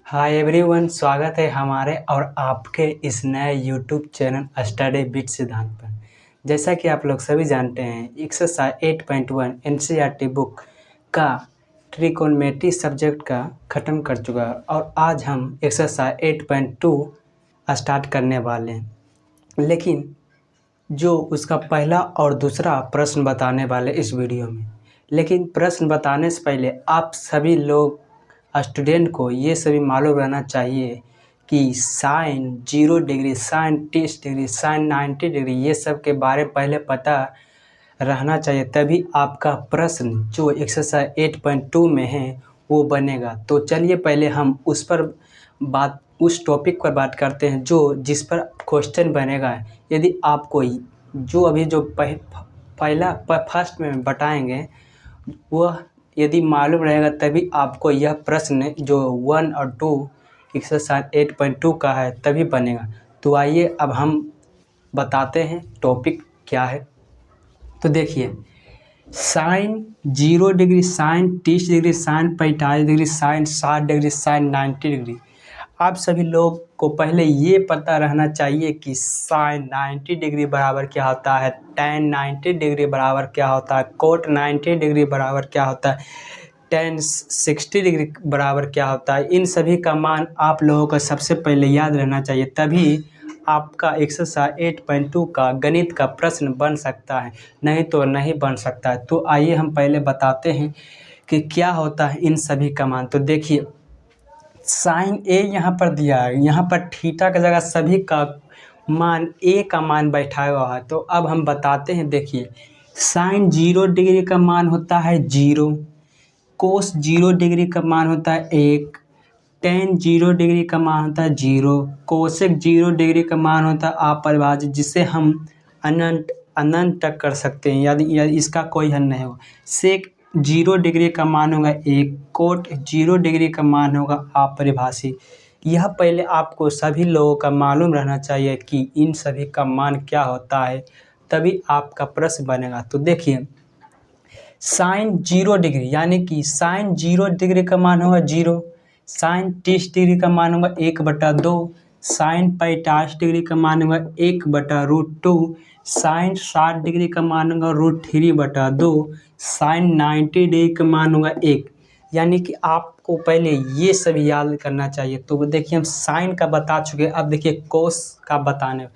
Hi everyone, स्वागत है हमारे और आपके इस नए यूट्यूब चैनल स्टडी विद सिद्धांत पर। जैसा कि आप लोग सभी जानते हैं, एक्सरसाइज 8.1 एनसीईआरटी बुक का ट्रिकोनोमेट्री सब्जेक्ट का ख़त्म कर चुका है और आज हम एक्सरसाइज 8.2 स्टार्ट करने वाले हैं। लेकिन जो उसका पहला और दूसरा प्रश्न बताने वाले इस वीडियो में। लेकिन प्रश्न बताने से पहले आप सभी लोग स्टूडेंट को ये सभी मालूम रहना चाहिए कि sine 0 degree, sine 30 degree, sine 90 degree ये सब के बारे में पहले पता रहना चाहिए, तभी आपका प्रश्न जो एक्सरसाइज 8.2 में है वो बनेगा। तो चलिए पहले हम उस टॉपिक पर बात करते हैं जो जिस पर क्वेश्चन बनेगा। यदि आपको जो अभी जो फर्स्ट में बताएंगे वह यदि मालूम रहेगा तभी आपको यह प्रश्न जो 1 और 2 एक्सरसाइज 8.2 का है तभी बनेगा। तो आइए अब हम बताते हैं टॉपिक क्या है। तो देखिए, sine 0 degree, sine 30 degree, sine 45 degree, sine 60 degree, sine 90 degree. आप सभी लोग को पहले ये पता रहना चाहिए कि साइन 90 डिग्री बराबर क्या होता है, टेन 90 डिग्री बराबर क्या होता है, कोट 90 डिग्री बराबर क्या होता है, टेन 60 डिग्री बराबर क्या होता है। इन सभी का मान आप लोगों को सबसे पहले याद रहना चाहिए, तभी आपका एक्सरसाइज 8.2 का गणित का प्रश्न बन सकता है, नहीं तो नहीं बन सकता है। तो आइए हम पहले बताते हैं कि क्या होता है इन सभी का मान। तो देखिए, साइन ए यहाँ पर दिया है, यहाँ पर थीटा की जगह सभी का मान ए का मान बैठा हुआ है। तो अब हम बताते हैं। देखिए, साइन 0 डिग्री का मान होता है 0, कोस 0 डिग्री का मान होता है 1, टेन 0 डिग्री का मान होता है 0, कोसेक 0 डिग्री का मान होता है अपरिभाज्य, जिसे हम अनंत अनंत तक कर सकते हैं यदि इसका कोई हल नहीं हो। सेक 0 डिग्री का मान होगा 1, कोट 0 डिग्री का मान होगा अपरिभाषी। यह पहले आपको सभी लोगों का मालूम रहना चाहिए कि इन सभी का मान क्या होता है, तभी आपका प्रश्न बनेगा। तो देखिए, साइन 0 डिग्री यानी कि साइन 0 डिग्री का मान होगा 0, साइन 30 डिग्री का मान होगा 1/2, साइन 45 डिग्री का मान होगा 1/√2, साइन 60 डिग्री का मान होगा √3/2, साइन 90 डिग्री का मान होगा 1। यानी कि आपको पहले ये सभी याद करना चाहिए। तो देखिए, हम साइन का बता चुके, अब देखिए कोस का बताने।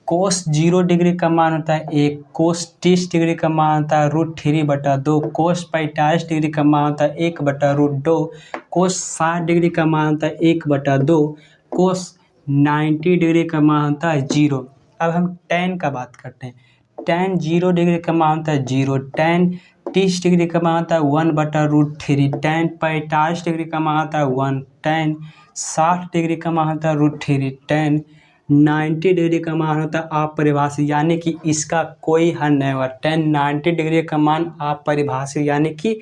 कोस 0 डिग्री का मान होता है 1, कोस 30 डिग्री का मान होता है √3/2, कोस 45 डिग्री का मान होता है 1/√2, कोस 60 डिग्री का मान होता है 1/2, कोस 90 डिग्री का मान होता है 0। अब हम टेन का बात करते हैं। टेन 0 डिग्री का मान होता है 0, टेन 30 डिग्री का मान होता है 1/√3, टेन 45 डिग्री का मान होता है 1, टेन 60 डिग्री का मान होता है √3, टेन 90 डिग्री का मान होता है अपरिभाषी, यानी कि इसका कोई हल नहीं होगा। टेन 90 डिग्री का मान अपरिभाषी यानी कि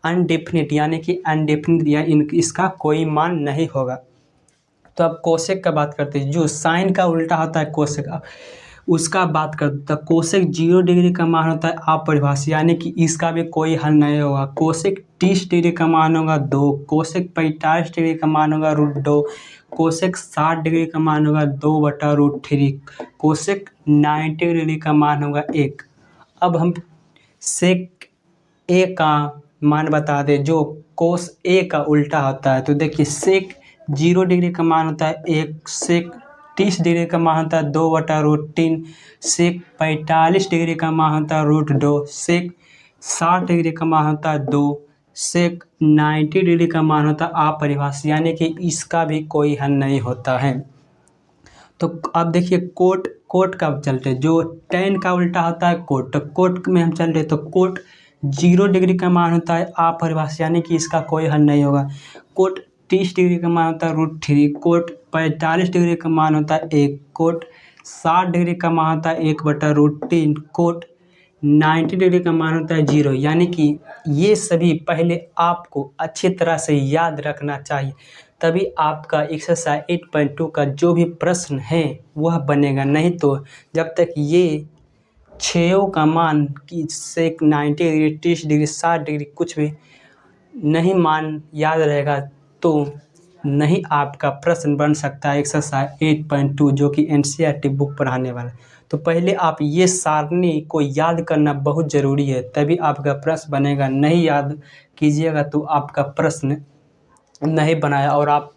अनडेफिनिट, यानी कि अनडेफिनिट या इसका कोई मान नहीं होगा। तो अब कोसेक का बात करते हैं, जो साइन का उल्टा होता है कोसेक, उसका बात करते हैं। कोसेक 0 डिग्री का मान होता है अपरिभाषी, यानी कि इसका भी कोई हल नहीं होगा। कोसेक 30 डिग्री का मान होगा 2, कोसेक 45 डिग्री का मान होगा √2, कोसेक 60 डिग्री का मान होगा 2/√3, कोसेक 90 डिग्री का मान होगा 1। अब हम सेक ए का मान बता दें, जो कोस ए का उल्टा होता है। तो देखिए, सेक 0 डिग्री का मान होता है 1, सेक 30 डिग्री का मान होता है 2/√3, सेक 45 डिग्री का मान होता है √2, सेक 60 डिग्री का मान होता है 2, सेक 90 डिग्री का मान होता है अपरिभाषी, यानी कि इसका भी कोई हल नहीं होता है। तो अब देखिए, कोट का चलते, जो टेन का उल्टा होता है कोट, तो कोट में हम चल रहे, तो कोट 0 डिग्री का मान होता है अपरिभाषी, यानी कि इसका कोई हल नहीं होगा। कोट 30 डिग्री का मान होता है √3, कोट 45 डिग्री का मान होता है 1, कोट 60 डिग्री का मान होता है 1/√3, कोट 90 डिग्री का मान होता है 0। यानी कि ये सभी पहले आपको अच्छी तरह से याद रखना चाहिए, तभी आपका एक्सरसाइज 8.2 का जो भी प्रश्न है वह बनेगा। नहीं तो जब तक ये छयों का मान कि सेक 90 डिग्री, 30 डिग्री, 60 डिग्री कुछ भी नहीं मान याद रहेगा तो नहीं आपका प्रश्न बन सकता है एक्सरसाइज 8.2 जो कि एनसीईआरटी बुक पढ़ाने वाला है। तो पहले आप ये सारणी को याद करना बहुत ज़रूरी है, तभी आपका प्रश्न बनेगा। नहीं याद कीजिएगा तो आपका प्रश्न नहीं बनाया और आप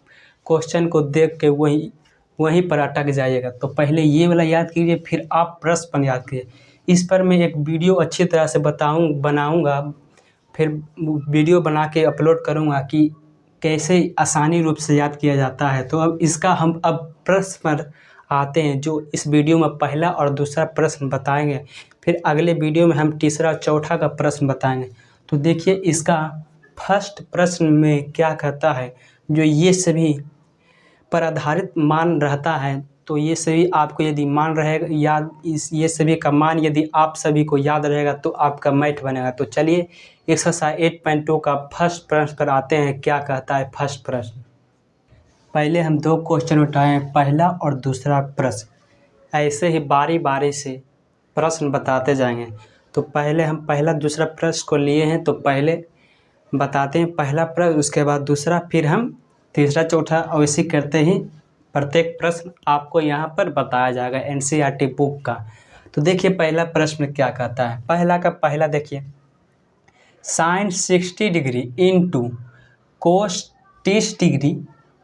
क्वेश्चन को देख के वहीं पर अटक जाइएगा। तो पहले ये वाला याद कीजिए, फिर आप प्रश्न याद कीजिए। इस पर मैं एक वीडियो अच्छी तरह से बनाऊंगा, फिर वीडियो बना के अपलोड करूंगा कि कैसे आसानी रूप से याद किया जाता है। तो अब प्रश्न पर आते हैं, जो इस वीडियो में पहला और दूसरा प्रश्न बताएंगे, फिर अगले वीडियो में हम तीसरा चौथा का प्रश्न बताएंगे। तो देखिए इसका फर्स्ट प्रश्न में क्या कहता है, जो ये सभी पर आधारित मान रहता है, तो ये सभी आपको यदि मान रहेगा ये सभी का मान यदि आप सभी को याद रहेगा तो आपका मैथ बनेगा। तो चलिए एक्सरसाइज 8.2 का फर्स्ट प्रश्न पर आते हैं। क्या कहता है फर्स्ट प्रश्न? पहले हम 2 क्वेश्चन उठाए हैं, पहला और दूसरा प्रश्न। ऐसे ही बारी बारी से प्रश्न बताते जाएंगे। तो पहले हम पहला दूसरा प्रश्न को लिए हैं, तो पहले बताते हैं पहला प्रश्न, उसके बाद दूसरा, फिर हम तीसरा चौथा, और इसी करते ही प्रत्येक प्रश्न आपको यहाँ पर बताया जाएगा एनसीईआरटी बुक का। तो देखिए पहला प्रश्न क्या कहता है। पहला का पहला देखिए, sine 60 degree into cos 30 degree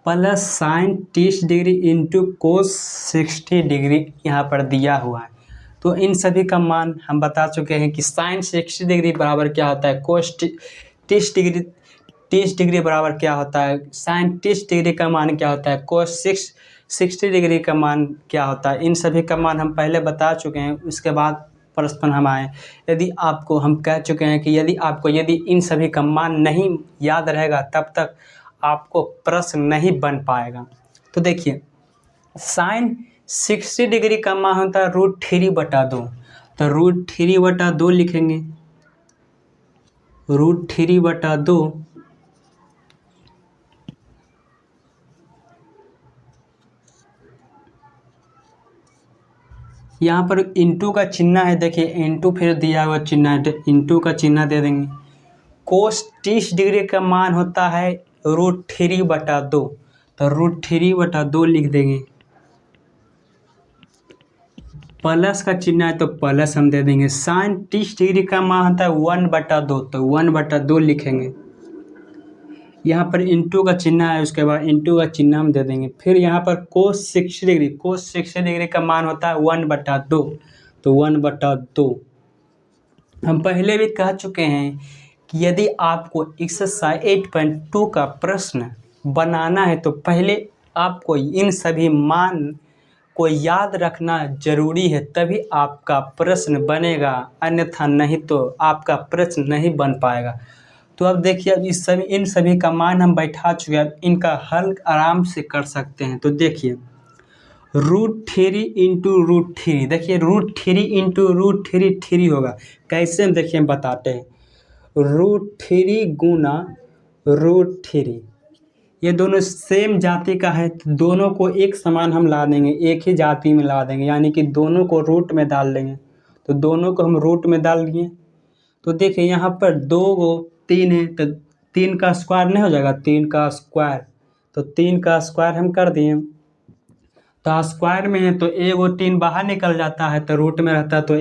plus sine 30 degree into cos 60 degree यहाँ पर दिया हुआ है। तो इन सभी का मान हम बता चुके हैं कि साइन 60 डिग्री बराबर क्या होता है, कोस 30 डिग्री बराबर क्या होता है, साइन 30 डिग्री का मान क्या होता है, कोस 60 डिग्री का मान क्या होता है। इन सभी का मान हम पहले बता चुके हैं। उसके बाद प्रश्न हम आए, यदि आपको हम कह चुके हैं कि यदि इन सभी का मान नहीं याद रहेगा तब तक आपको प्रश्न नहीं बन पाएगा। तो देखिए साइन 60 डिग्री का मान होता है √3/2। तो √3/2 लिखेंगे। √3/2 यहाँ पर इंटू का चिन्ह है, देखिए इंटू फिर दिया हुआ चिन्ह है, तो इंटू का चिन्ह दे देंगे। कोस 30 डिग्री का मान होता है √3/2, तो √3/2 लिख देंगे। प्लस का चिन्ह है तो प्लस हम दे देंगे। साइन 30 डिग्री का मान होता है 1/2, तो 1/2 लिखेंगे। यहाँ पर इंटू का चिन्ह है, उसके बाद इंटू का चिन्ह हम दे देंगे। फिर यहाँ पर कोस 60 डिग्री का मान होता है 1/2, तो 1/2। हम पहले भी कह चुके हैं कि यदि आपको एक्सरसाइज 8.2 का प्रश्न बनाना है तो पहले आपको इन सभी मान को याद रखना जरूरी है, तभी आपका प्रश्न बनेगा, अन्यथा नहीं तो आपका प्रश्न नहीं बन पाएगा। तो अब देखिए अब इन सभी का मान हम बैठा चुके हैं, अब इनका हल आराम से कर सकते हैं। तो देखिए √3 इंटू √3, देखिए √3 इंटू √3 3 होगा। कैसे हम देखिए हम बताते हैं। √3 गुना √3, ये दोनों सेम जाति का है, तो दोनों को एक समान हम ला देंगे, एक ही जाति में ला देंगे, यानी कि दोनों को रूट में डाल देंगे। तो दोनों को हम रूट में डाल दिए। तो देखिए यहाँ पर 2 3 है, तो 3 का स्क्वायर नहीं हो जाएगा, 3 का स्क्वायर, तो 3 का स्क्वायर हम कर दिए। तो स्क्वायर में है तो 3 बाहर निकल जाता है, तो रूट में रहता है तो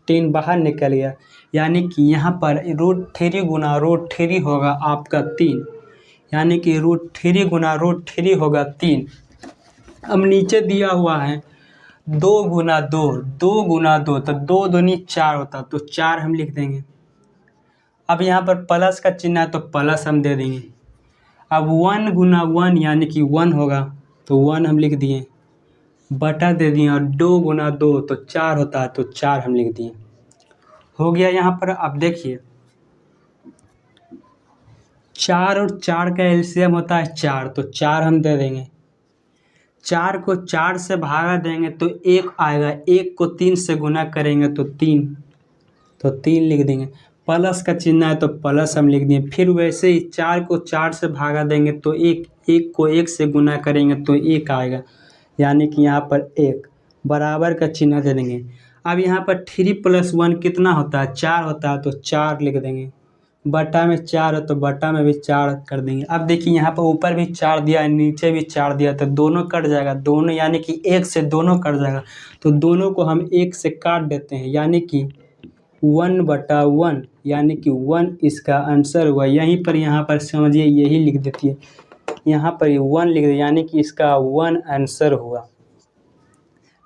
3 बाहर निकल गया, यानी कि यहाँ पर √3 गुना √3 होगा आपका 3, यानी कि √3 गुना √3 होगा 3। अब नीचे दिया हुआ है 2 गुना 2, तो 2 दूनी 4 होता, तो 4 हम लिख देंगे। अब यहाँ पर प्लस का चिन्ह है तो प्लस हम दे देंगे। अब 1 गुना 1 यानी कि 1 होगा, तो 1 हम लिख दिए, बटा दे दिए। और 2 गुना 2 तो 4 होता है, तो 4 हम लिख दिए। हो गया यहाँ पर। अब देखिए 4 और 4 का एलसीएम होता है 4, तो 4 हम दे देंगे। 4 को 4 से भागा देंगे तो 1 आएगा, 1 को 3 से गुना करेंगे तो 3, तो 3 लिख देंगे। प्लस का चिन्ह है तो प्लस हम लिख दिए। फिर वैसे ही 4 को 4 से भागा देंगे तो 1, 1 को 1 से गुना करेंगे तो 1 आएगा, यानी कि यहाँ पर 1 बराबर का चिन्ह दे देंगे। अब यहाँ पर 3 + 1 कितना होता है, 4 होता है, तो 4 लिख देंगे। बटा में 4 है तो बटा में भी 4 कर देंगे। अब देखिए यहाँ पर ऊपर भी 4 दिया है, नीचे भी 4 दिया, तो दोनों कट जाएगा, दोनों यानी कि 1 से दोनों कट जाएगा, तो दोनों को हम 1 से काट देते हैं, यानी कि 1/1, यानी कि 1 इसका आंसर हुआ। यहीं पर यहाँ पर समझिए यही लिख देती है, यहाँ पर 1 लिख दे, यानी कि इसका 1 आंसर हुआ।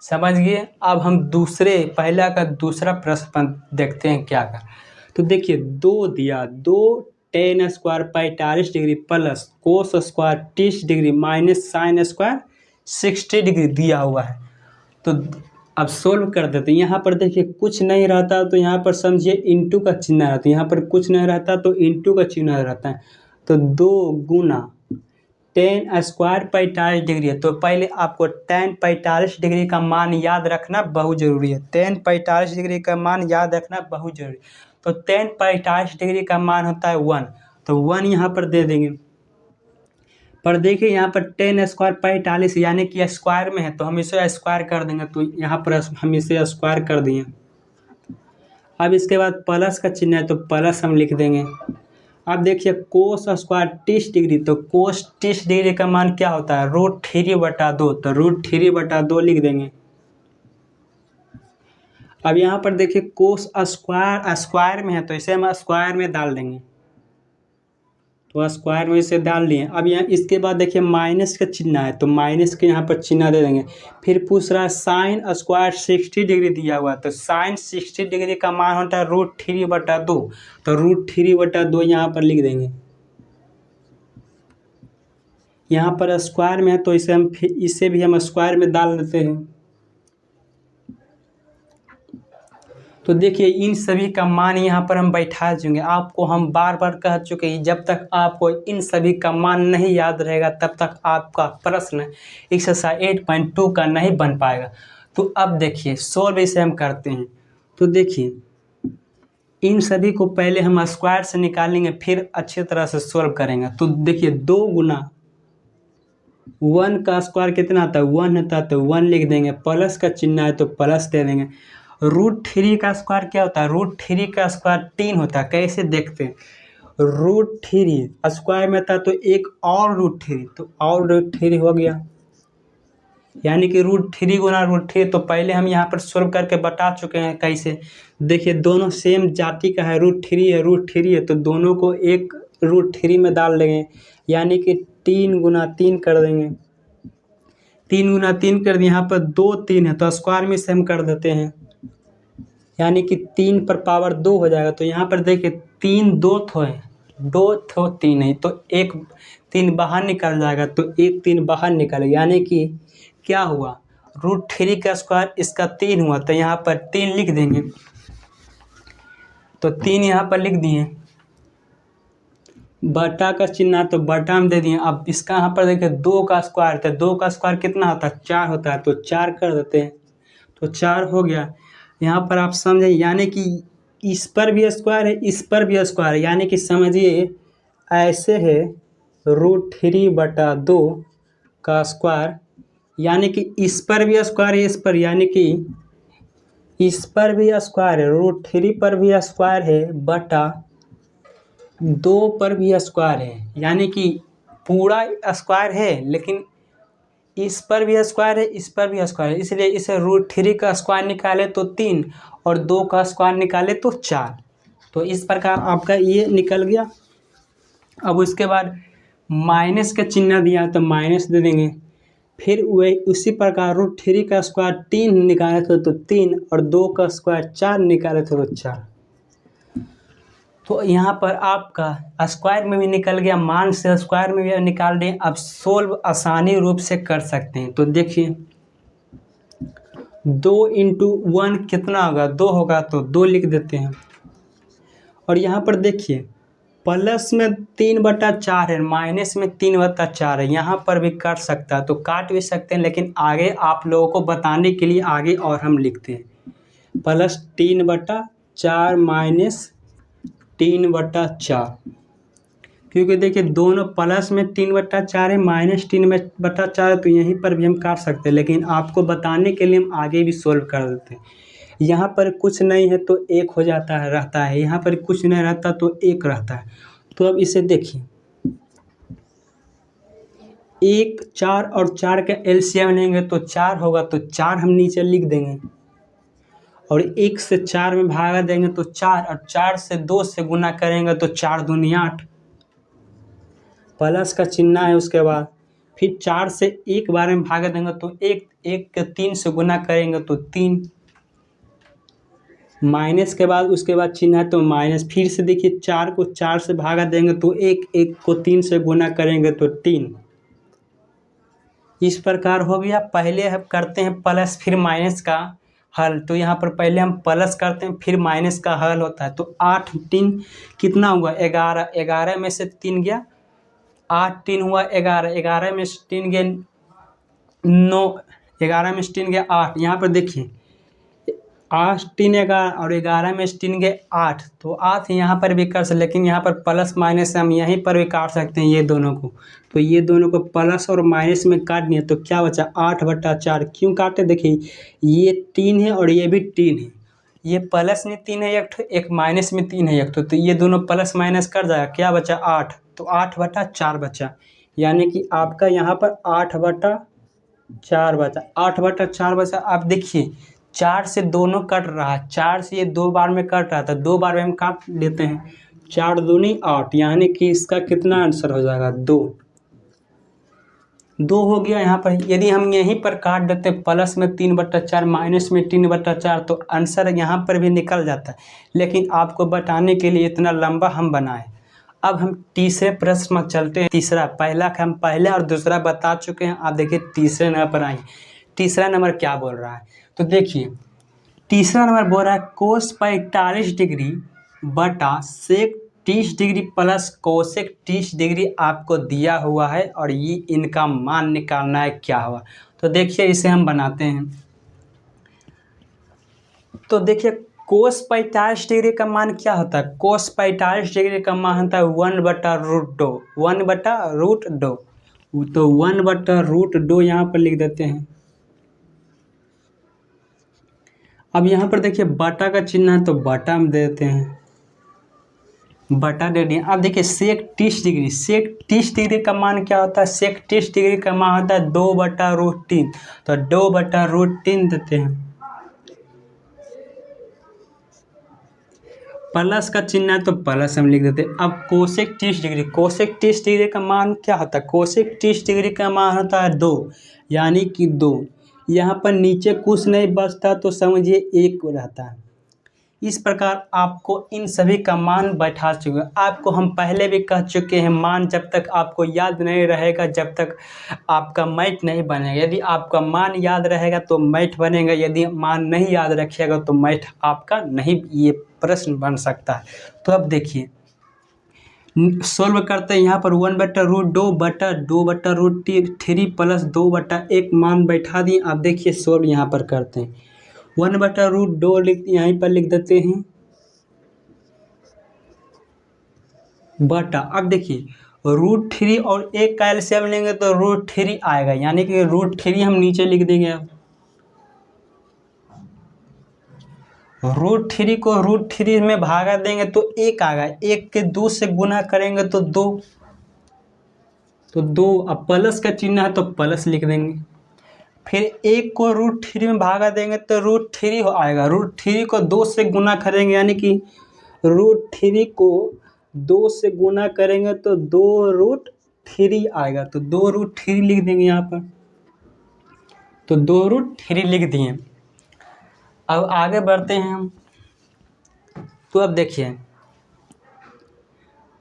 समझ गए। अब हम पहला का दूसरा प्रश्न देखते हैं क्या का। तो देखिए 2 दिया, 2 tan square 45 degree plus cos square 30 degree minus sine square 60 degree दिया हुआ है। तो अब सोल्व कर देते हैं। यहाँ पर देखिए कुछ नहीं रहता तो यहाँ पर समझिए इंटू का चिन्ह रहता है, यहाँ पर कुछ नहीं रहता तो इंटू का चिन्ह रहता है। तो 2 गुना tan स्क्वायर 45 डिग्री है, तो पहले आपको tan 45 डिग्री का मान याद रखना बहुत ज़रूरी है। tan 45 डिग्री का मान याद रखना बहुत ज़रूरी है। तो tan 45 डिग्री का मान होता है 1, तो 1 यहाँ पर दे देंगे। पर देखिए यहाँ पर tan स्क्वायर 45 यानी कि स्क्वायर में है, तो हम इसे स्क्वायर कर देंगे, तो यहाँ पर हम इसे स्क्वायर कर दिए। अब इसके बाद प्लस का चिन्ह है तो प्लस हम लिख देंगे। अब देखिए कोस स्क्वायर 30 डिग्री, तो कोस 30 डिग्री का मान क्या होता है, √3/2, तो √3/2 लिख देंगे। अब यहाँ पर देखिए कोस स्क्वायर में है तो इसे हम स्क्वायर में डाल देंगे, तो स्क्वायर में इसे डाल दिए। अब यहाँ इसके बाद देखिए माइनस का चिन्ह है, तो माइनस के यहाँ पर चिन्ह दे देंगे। फिर पूछ रहा है साइन स्क्वायर 60 डिग्री दिया हुआ, तो साइन 60 डिग्री का मान होता है √3/2, तो √3/2 यहाँ पर लिख देंगे। यहाँ पर स्क्वायर में है तो इसे भी हम स्क्वायर में डाल देते हैं। तो देखिए इन सभी का मान यहाँ पर हम बैठा चुके। आपको हम बार बार कह चुके हैं, जब तक आपको इन सभी का मान नहीं याद रहेगा तब तक आपका प्रश्न एक्सरसाइज 8.2 का नहीं बन पाएगा। तो अब देखिए सोल्व इसे हम करते हैं। तो देखिए इन सभी को पहले हम स्क्वायर से निकालेंगे, फिर अच्छी तरह से सोल्व करेंगे। तो देखिए 2 गुना 1 का स्क्वायर कितना आता है, 1 होता है, तो 1 लिख देंगे। प्लस का चिन्ह है तो प्लस दे देंगे। √3 का स्क्वायर क्या होता है, √3 का स्क्वायर 3 होता है। कैसे देखते हैं, √3 स्क्वायर में था तो एक और √3, तो और √3 हो गया, यानी कि √3 गुना √3। तो पहले हम यहाँ पर सोल्व करके बता चुके हैं कैसे। देखिए दोनों सेम जाति का है, √3 है, तो दोनों को एक √3 में डाल देंगे, यानी कि 3 गुना 3 कर देंगे। 3 गुना 3 कर दिए, यहाँ पर 2 3 है तो स्क्वायर में से हम कर देते हैं, यानी कि 3 पर पावर 2 हो जाएगा। तो यहाँ पर देखिए 3 2 थो है, 2 थो 3 है, तो एक 3 बाहर निकल जाएगा, तो एक 3 बाहर निकलेगा, यानी कि क्या हुआ, √3 का स्क्वायर इसका 3 हुआ, तो यहाँ पर 3 लिख देंगे। तो 3 यहाँ पर लिख दिए। बटा का चिन्ह तो बटा में दे दिए। अब इसका यहाँ पर देखिए 2 का स्क्वायर, तो 2 का स्क्वायर कितना होता है, 4 होता है, तो 4 कर देते हैं, तो 4 हो गया। यहाँ पर आप समझे, यानी कि इस पर भी स्क्वायर है, इस पर भी स्क्वायर है, यानी कि समझिए ऐसे है √3/2 का स्क्वायर, यानी कि इस पर भी स्क्वायर है, इस पर, यानी कि इस पर भी स्क्वायर है, √3 पर भी स्क्वायर है, बटा 2 पर भी स्क्वायर है, यानी कि पूरा स्क्वायर है, लेकिन इस पर भी स्क्वायर है, इस पर भी स्क्वायर है, इसलिए इसे √3 का स्क्वायर निकाले तो 3 और 2 का स्क्वायर निकाले तो 4। तो इस प्रकार आपका ये निकल गया। अब उसके बाद माइनस का चिन्ह दिया तो माइनस दे देंगे। फिर वही उसी प्रकार √3 का स्क्वायर 3 निकाले थे तो 3 और 2 का स्क्वायर 4 निकाले थे तो 4। तो यहाँ पर आपका स्क्वायर में भी निकल गया, मान से स्क्वायर में भी निकाल दें। अब सोल्व आसानी रूप से कर सकते हैं। तो देखिए 2 × 1 कितना होगा, 2 होगा, तो 2 लिख देते हैं। और यहाँ पर देखिए प्लस में 3/4 है, माइनस में 3/4 है, यहाँ पर भी काट सकता है, तो काट भी सकते हैं, लेकिन आगे आप लोगों को बताने के लिए आगे और हम लिखते हैं प्लस 3/4 माइनस 3/4, क्योंकि देखिए दोनों प्लस में 3/4 है, माइनस 3/4 है, तो यहीं पर भी हम काट सकते हैं, लेकिन आपको बताने के लिए हम आगे भी सोल्व कर देते हैं। यहाँ पर कुछ नहीं है तो एक हो जाता है, रहता है, यहाँ पर कुछ नहीं रहता तो एक रहता है। तो अब इसे देखिए, 1 4 और 4 का एलसीएम लेंगे तो 4 होगा, तो 4 हम नीचे लिख देंगे और 1 से 4 में भागा देंगे तो 4, और 4 से 2 से गुना करेंगे तो 4 दूनी 8, प्लस का चिन्ह है। उसके बाद फिर 4 से एक बार में भागा देंगे तो 1, 1 के 3 से गुना करेंगे तो 3, माइनस के बाद उसके बाद चिन्ह है तो माइनस। फिर से देखिए 4 को 4 से भागा देंगे तो 1, 1 को 3 से गुना करेंगे तो 3। इस प्रकार हो गया। पहले हम करते हैं प्लस फिर माइनस का हल, तो यहाँ पर पहले हम प्लस करते हैं फिर माइनस का हल होता है। तो 8 3 कितना हुआ 11, 11 में से 3 गया 8, 3 हुआ 11, 11 में से 3 गया 9, 11 में से 3 गया 8। यहाँ पर देखिए 8 3 11 और 11 में से 3 गए 8, तो 8 यहाँ पर भी कर सकते, लेकिन यहाँ पर प्लस माइनस हम यहीं पर भी काट सकते हैं ये दोनों को। तो ये दोनों को प्लस और माइनस में काट दिए तो क्या बचा 8/4। क्यों काटे, देखिए ये 3 है और ये भी 3 है, ये प्लस में 3 है एक ठो, एक माइनस में 3 है एक ठो, तो ये दोनों प्लस माइनस कर जाएगा, क्या बचा 8, तो 8/4 बचा। यानी कि आपका यहाँ पर 8/4 बचा, 8/4 बचा। आप देखिए 4 से दोनों कट रहा है, 4 से ये 2 बार में कट रहा था, 2 बार में हम काट लेते हैं, 4 दूनी 8, यानी कि इसका कितना आंसर हो जाएगा 2, 2 हो गया। यहाँ पर यदि हम यहीं पर काट देते प्लस में 3/4 माइनस में 3/4 तो आंसर यहाँ पर भी निकल जाता है, लेकिन आपको बताने के लिए इतना लंबा हम बनाए। अब हम तीसरे प्रश्न में चलते हैं। तीसरा, पहला का हम पहले और दूसरा बता चुके हैं, आप देखिए तीसरे नंबर पर आए। तीसरा नंबर क्या बोल रहा है, तो देखिए तीसरा नंबर बोल रहा है कोस 45 डिग्री बटा सेक 30 डिग्री प्लस कोसेक 30 डिग्री आपको दिया हुआ है और ये इनका मान निकालना है क्या हुआ। तो देखिए इसे हम बनाते हैं। तो देखिए कोस 45 डिग्री का मान क्या होता है, कोस 45 डिग्री का मान होता है 1/√2, 1/√2। तो 1/√2 यहाँ पर लिख देते हैं। अब यहाँ पर देखिए बटा का चिन्ह है तो बटा हम दे देते हैं, बटा दे दिए। अब देखिए सेक 30 डिग्री, सेक 30 डिग्री का मान क्या होता है, सेक 30 डिग्री का मान होता है 2/√3, तो 2/√3 देते हैं। प्लस का चिन्ह है तो प्लस हम लिख देते हैं। अब कोसेक 30 डिग्री, कोसेक 30 डिग्री का मान क्या होता है, कोसेक 30 डिग्री का मान होता है 2, यानी कि 2। यहाँ पर नीचे कुछ नहीं बचता तो समझिए 1 रहता है। इस प्रकार आपको इन सभी का मान बैठा चुके हैं। आपको हम पहले भी कह चुके हैं, मान जब तक आपको याद नहीं रहेगा जब तक आपका मैथ नहीं बनेगा। यदि आपका मान याद रहेगा तो मैथ बनेगा, यदि मान नहीं याद रखिएगा तो मैथ आपका नहीं, ये प्रश्न बन सकता है। तो अब देखिए सोल्व करते हैं। यहाँ पर 1/√2 बटा 2/√3 प्लस 2/1 मान बैठा दिए। आप देखिए सोल्व यहाँ पर करते हैं। 1/√2 यहीं पर लिख देते हैं बटा, अब देखिए √3 और 1 का एलसीएम लेंगे तो √3 आएगा, यानी कि √3 हम नीचे लिख देंगे। अब √3 को √3 में भागा देंगे तो 1 आएगा, 1 के 2 से गुना करेंगे तो 2, तो 2। अब प्लस का चिन्ह है तो प्लस लिख देंगे। फिर 1 को √3 में भागा देंगे तो √3 आएगा, √3 को 2 से गुना करेंगे, यानी कि √3 को 2 से गुना करेंगे तो 2√3 आएगा, तो 2√3 लिख देंगे यहाँ पर, तो 2√3 लिख दिए। अब आगे बढ़ते हैं हम। तो अब देखिए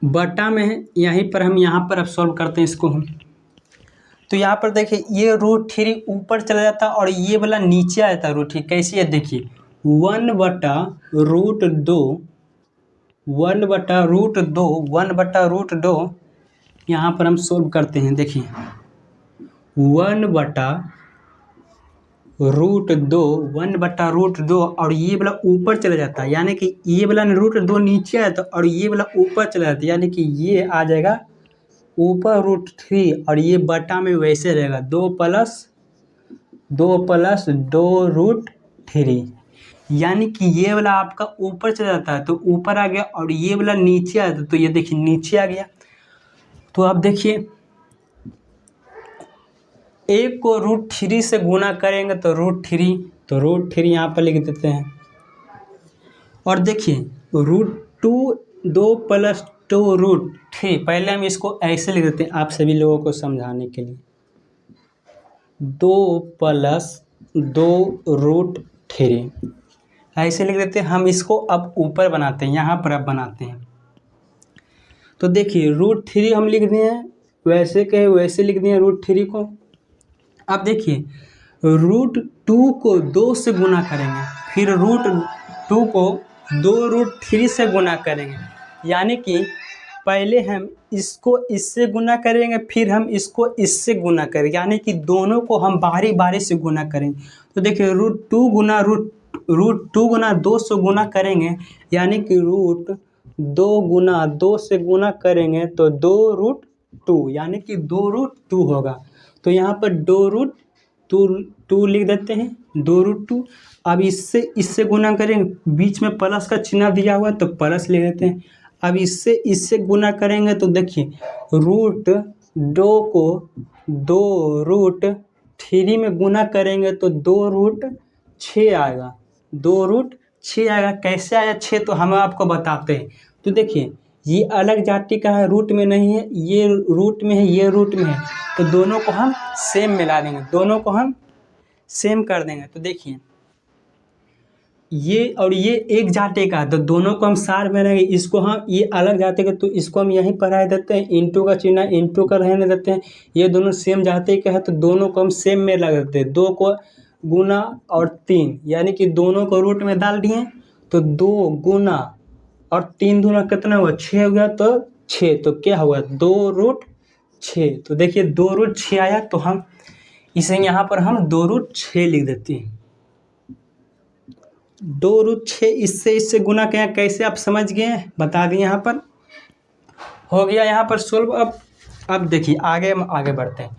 बटा में है, यहीं पर हम यहाँ पर अब सॉल्व करते हैं इसको हम। तो यहाँ पर देखिए ये √3 ऊपर चला जाता और ये वाला नीचे आ जाता √3। कैसी है देखिए 1/√2, 1/√2, 1/√2 यहाँ पर हम सोल्व करते हैं। देखिए 1/√2 और ये वाला ऊपर चला जाता है, यानी कि ये वाला √2 नीचे आ जाता और ये वाला ऊपर चला जाता है, यानी कि ये आ जाएगा ऊपर √3 और ये बटा में वैसे रहेगा 2 + 2 + 2√3। यानी कि ये वाला आपका ऊपर चला जाता है तो ऊपर आ गया, और ये वाला नीचे आ जाता है तो ये देखिए नीचे आ गया। तो आप देखिए, एक को √3 से गुना करेंगे तो √3, तो √3 यहाँ पर लिख देते हैं। और देखिए √2 2 + 2√3, पहले हम इसको ऐसे लिख देते हैं आप सभी लोगों को समझाने के लिए। 2 + 2√3 ऐसे लिख देते हैं। हम इसको अब ऊपर बनाते हैं, यहाँ पर अब बनाते हैं। तो देखिए √3 हम लिख दिए हैं, वैसे कहे वैसे लिख दिए √3 को। अब देखिए √2 को 2 से गुना करेंगे, फिर √2 को 2√3 से गुना करेंगे, यानी कि पहले हम इसको इससे गुना करेंगे, फिर हम इसको इससे गुना करेंगे, यानी कि दोनों को हम बारी बारी से गुना करेंगे। तो देखिए √2 गुना 2 से गुना करेंगे, यानी कि √2 गुना 2 से गुना करेंगे तो 2√2, यानी कि 2√2 होगा। तो यहाँ पर 2√2 लिख देते हैं, 2√2। अब इससे गुना करेंगे, बीच में प्लस का चिन्ह दिया हुआ है तो प्लस लिख देते हैं। अब इससे गुना करेंगे तो देखिए √2 को 2√3 में गुना करेंगे तो 2√6 आएगा, 2√6 आएगा। कैसे आया 6 तो हम आपको बताते हैं। तो देखिए ये अलग जाति का है, रूट में नहीं है, ये रूट में है, ये रूट में है, तो दोनों को हम सेम मिला देंगे, दोनों को हम सेम कर देंगे। तो देखिए ये और ये एक जाति का है तो दोनों को हम सार में रहेंगे, इसको हम ये अलग जाति का तो इसको हम यहीं पर रह देते हैं, इंटू का चिन्ह इंटू का रहने देते हैं। ये दोनों सेम जाति का है तो दोनों को हम सेम में लगा देते हैं। 2 को गुना और 3, यानी कि दोनों को रूट में डाल दिए तो 2 गुना और 3 दूना कितना हुआ 6 हो गया, तो 6 तो क्या हुआ 2√6। तो देखिए 2√6 आया, तो हम इसे यहाँ पर हम 2√6 लिख देते हैं। 2√6 इससे गुना किया, कैसे आप समझ गए, बता दिए यहाँ पर हो गया यहाँ पर सोल्व। अब देखिए आगे बढ़ते हैं।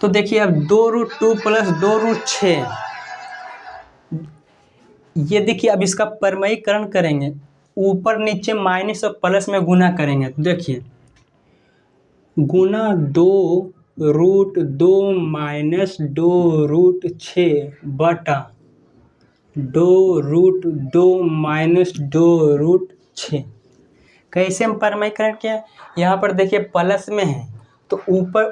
तो देखिए अब 2√2 + 2√6, ये देखिए अब इसका परमयीकरण करेंगे, ऊपर नीचे माइनस और प्लस में गुना करेंगे। तो देखिए गुना 2√2 - 2√6 बटा 2√2 - 2√6। कैसे हम परमयीकरण किया, यहाँ पर देखिए प्लस में है तो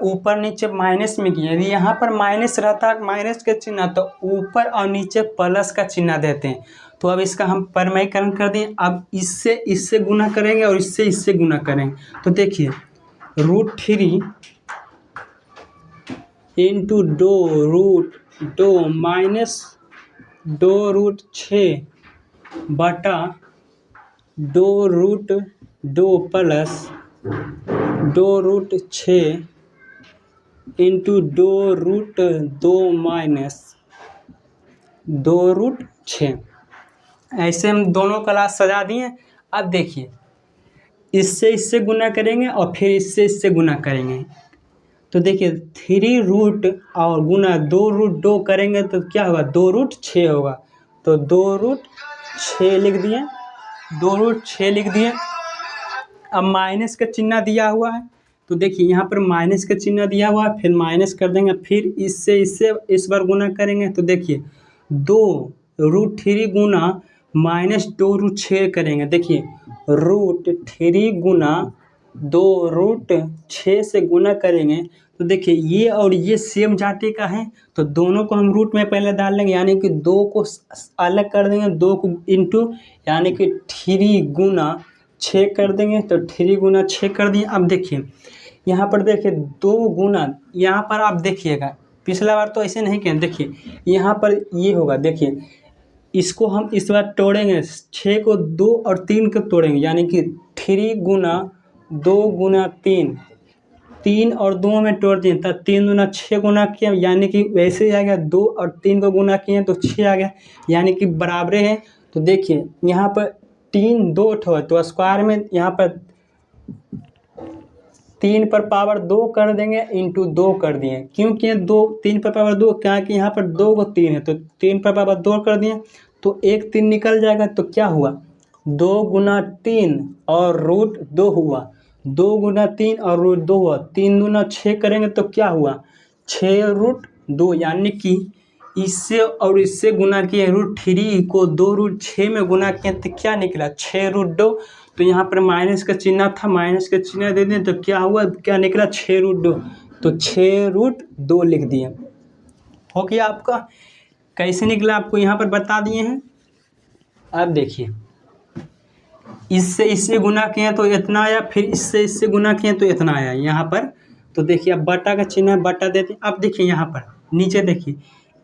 ऊपर नीचे माइनस में किया, यदि यहाँ पर माइनस रहता है माइनस का चिन्ह तो ऊपर और नीचे प्लस का चिन्ह देते हैं। तो अब इसका हम परमयीकरण कर दें। अब इससे गुना करेंगे और इससे गुना करेंगे। तो देखिए √3 × 2√2 - 2√6 बटा 2√2 + 2√6 × 2√2 - 2√6। ऐसे हम दोनों क्लास सजा दिए। अब देखिए इससे गुना करेंगे और फिर इससे गुना करेंगे। तो देखिए 3 और गुना 2√2 करेंगे तो क्या होगा 2√6 होगा। तो 2√6 लिख दिए, 2√6 लिख दिए। अब माइनस का चिन्ह दिया हुआ है तो देखिए यहाँ पर माइनस का चिन्ह दिया हुआ है, फिर माइनस कर देंगे, फिर इससे इस बार गुना करेंगे। तो देखिए 2√3 गुना -2√6 करेंगे। देखिए √3 गुना 2√6 से गुना करेंगे तो देखिए ये और ये सेम जाति का है तो दोनों को हम रूट में पहले डाल लेंगे, यानी कि 2 को अलग कर देंगे, 2 को इंटू यानी कि 3 गुना 6 कर देंगे। तो 3 गुना 6 कर दिए। अब देखिए यहाँ पर देखिए 2 गुना, यहाँ पर आप देखिएगा पिछला बार तो ऐसे नहीं किया, देखिए यहाँ पर ये होगा। देखिए इसको हम इस बार तोड़ेंगे, 6 को 2 और 3 को तोड़ेंगे, यानी कि 3 गुना 2 गुना 3, 3 और 2 में तोड़ दिए तो 3 दूना 6 गुना किया, यानी कि वैसे ही आ गया। 2 और 3 को गुना किए तो 6 आ गया, यानी कि बराबर है। तो देखिए यहाँ पर 3 2 ठो तो स्क्वायर में यहाँ पर 3 पर पावर 2 कर देंगे इंटू 2 कर दिए, क्योंकि 3 पर पावर 2 क्या कि यहाँ पर 2 को 3 है तो 3 पर पावर 2 कर दिए। तो 1 3 निकल जाएगा तो क्या हुआ 2 गुना 3 और रूट 2 हुआ। 2 गुना 3 और रूट 2 हुआ। 3 दूना 6 करेंगे तो क्या हुआ 6 रूट 2, यानी कि इससे और इससे गुना किए √3 को 2 रूट 6 में गुना किए तो क्या निकला 6 रूट 2। तो यहाँ पर माइनस का चिन्ह था, माइनस का चिन्ह दे दें तो क्या हुआ, क्या निकला 6 रूट 2। तो 6 रूट 2 लिख दिए। हो गया आपका। कैसे निकला आपको यहाँ पर बता दिए हैं। अब देखिए इससे इससे गुना किए तो इतना आया, फिर इससे इससे गुना किए तो इतना आया यहाँ पर। तो देखिए अब बटा का चिन्ह है, बटा देते हैं। अब देखिए यहाँ पर नीचे देखिए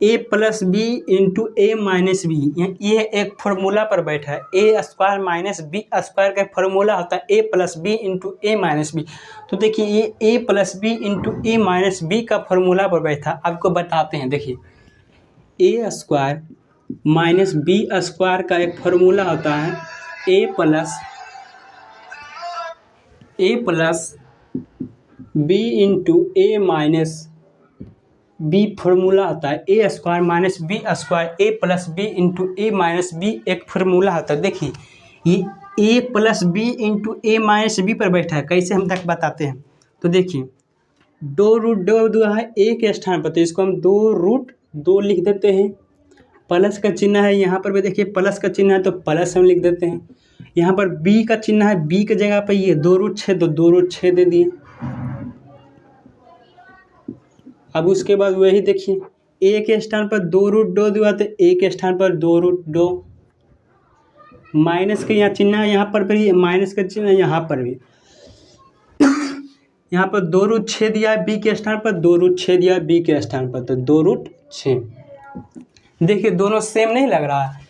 a plus B into A minus B, ये एक फार्मूला पर बैठा है। A square minus B square का फार्मूला होता है a plus B into A minus B. तो देखिए ये a plus B into A minus B का फार्मूला पर बैठा। आपको बताते हैं, देखिए A square minus B square का एक फार्मूला होता है A plus B into A minus B formula होता है। A square minus B square, A plus B into A minus B एक फार्मूला होता है। देखिए ये ए plus B into A minus B पर बैठा है। कैसे हम तक बताते हैं, तो देखिए 2 रूट 2 है ए के स्थान पर, तो इसको हम 2 रूट 2 लिख देते हैं। प्लस का चिन्ह है यहाँ पर भी, देखिए प्लस का चिन्ह है तो प्लस हम लिख देते हैं। यहाँ पर बी का चिन्ह है, बी की जगह पर ये 2 रूट 6 तो 2 रूट 6 दे दिए। अब उसके बाद वही देखिए ए के स्थान पर 2 रूट 2 दिया तो ए के स्थान पर 2 रूट 2। माइनस के यहाँ चिन्ह है, यहाँ पर भी माइनस का चिन्ह है, यहाँ पर भी। यहाँ पर 2 रूट 6 दिया है बी के स्थान पर, 2 रूट 6 दिया है बी के स्थान पर, तो 2 रूट 6। देखिए दोनों सेम नहीं लग रहा है।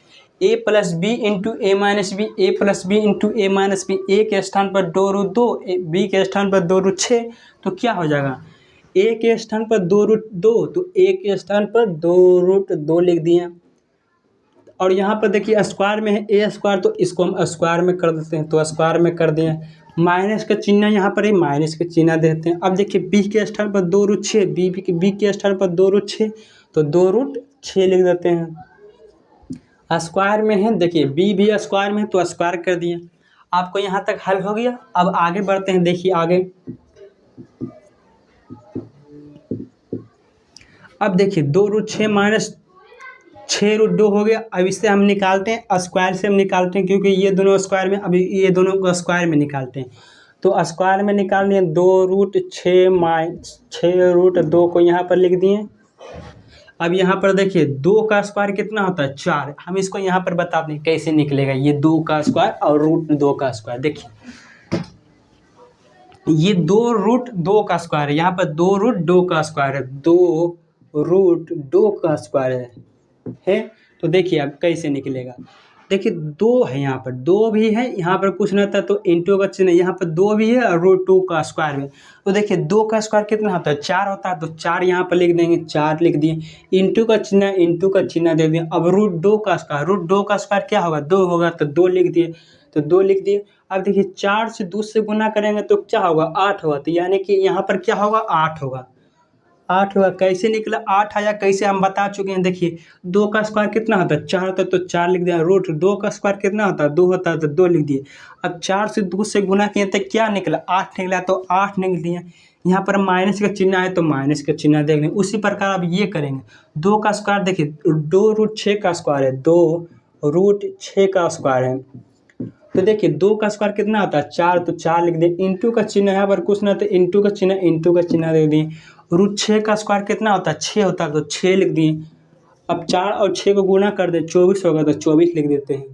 A plus B into A minus B, A plus B into A minus B, ए के स्थान पर 2 रूट 2, बी के स्थान पर 2 रूट 6, तो क्या हो जाएगा ए के स्थान पर 2 रूट 2, तो ए के स्थान पर 2 रूट 2 लिख दिए। और यहाँ पर देखिए स्क्वायर में है ए स्क्वायर, तो इसको हम स्क्वायर में कर देते हैं, तो स्क्वायर में कर दिए। माइनस का चिन्ह यहाँ पर है, माइनस का चिन्ह देते हैं। अब देखिए बी के स्थान पर 2 रूट 6, बी के स्थान पर 2 रूट 6, तो 2 रूट 6 लिख देते हैं। स्क्वायर में है, देखिए बी भी स्क्वायर में है तो स्क्वायर कर दिए। आपको यहाँ तक हल हो गया। अब आगे बढ़ते हैं, देखिए आगे। अब देखिए 2 रूट 6 माइनस 6 रूट 2 हो गया। अब इससे हम निकालते हैं, स्क्वायर से हम निकालते हैं, क्योंकि ये दोनों स्क्वायर में, अभी ये दोनों को स्क्वायर में निकालते हैं। तो स्क्वायर में निकाल लिए 2 रूट 6 माइनस 6 रूट 2 को यहाँ पर लिख दिए। अब यहाँ पर देखिए 2 का स्क्वायर कितना होता है 4। हम इसको यहाँ पर बता दें कैसे निकलेगा ये 2 का स्क्वायर और रूट 2 का स्क्वायर। देखिए ये 2 रूट 2 का स्क्वायर है, यहाँ पर 2 रूट 2 का स्क्वायर है, 2 रूट 2 का स्क्वायर है। तो देखिए अब कैसे निकलेगा। देखिए 2 है, यहाँ पर 2 भी है, यहाँ पर कुछ नहीं था तो इंटू का चिन्ह, यहाँ पर 2 भी है और रूट 2 का स्क्वायर भी। तो देखिए 2 का स्क्वायर कितना होता है 4 होता है, तो 4 यहाँ पर लिख देंगे, 4 लिख दिए। इंटू का चिन्ह दे दिए। अब रूट 2 का स्क्वायर क्या होगा 2 होगा, तो 2 लिख दिए, तो 2 लिख दिए। अब देखिए 4 से 2 से गुना करेंगे तो क्या होगा 8 होगा, तो यानी कि यहाँ पर क्या होगा 8 होगा, 8 हुआ। कैसे निकला 8 आया, कैसे हम बता चुके हैं। देखिए 2 का स्क्वायर कितना होता है 4 होता है, तो 4 लिख दिया। रूट 2 का स्क्वायर कितना होता है 2 होता है, तो 2 लिख दिए। अब 4 से 2 से गुना किए तो क्या निकला 8 निकला, तो 8 लिख दिए। यहाँ पर माइनस का चिन्ह है तो माइनस का चिन्ह देख लें। उसी प्रकार अब ये करेंगे 2 का स्क्वायर, देखिए 2 रूट 6 का स्क्वायर है, 2 रूट 6 का स्क्वायर है। तो देखिए 2 का स्क्वायर कितना होता है 4, तो 4 लिख दिए। इंटू का चिन्ह यहाँ पर कुछ ना, तो इंटू का चिन्ह दे दिए। रूट 6 का स्क्वायर कितना होता है 6 होता है, तो 6 लिख दिए। अब 4 और 6 को गुना कर दे 24 होगा, तो 24 लिख देते हैं।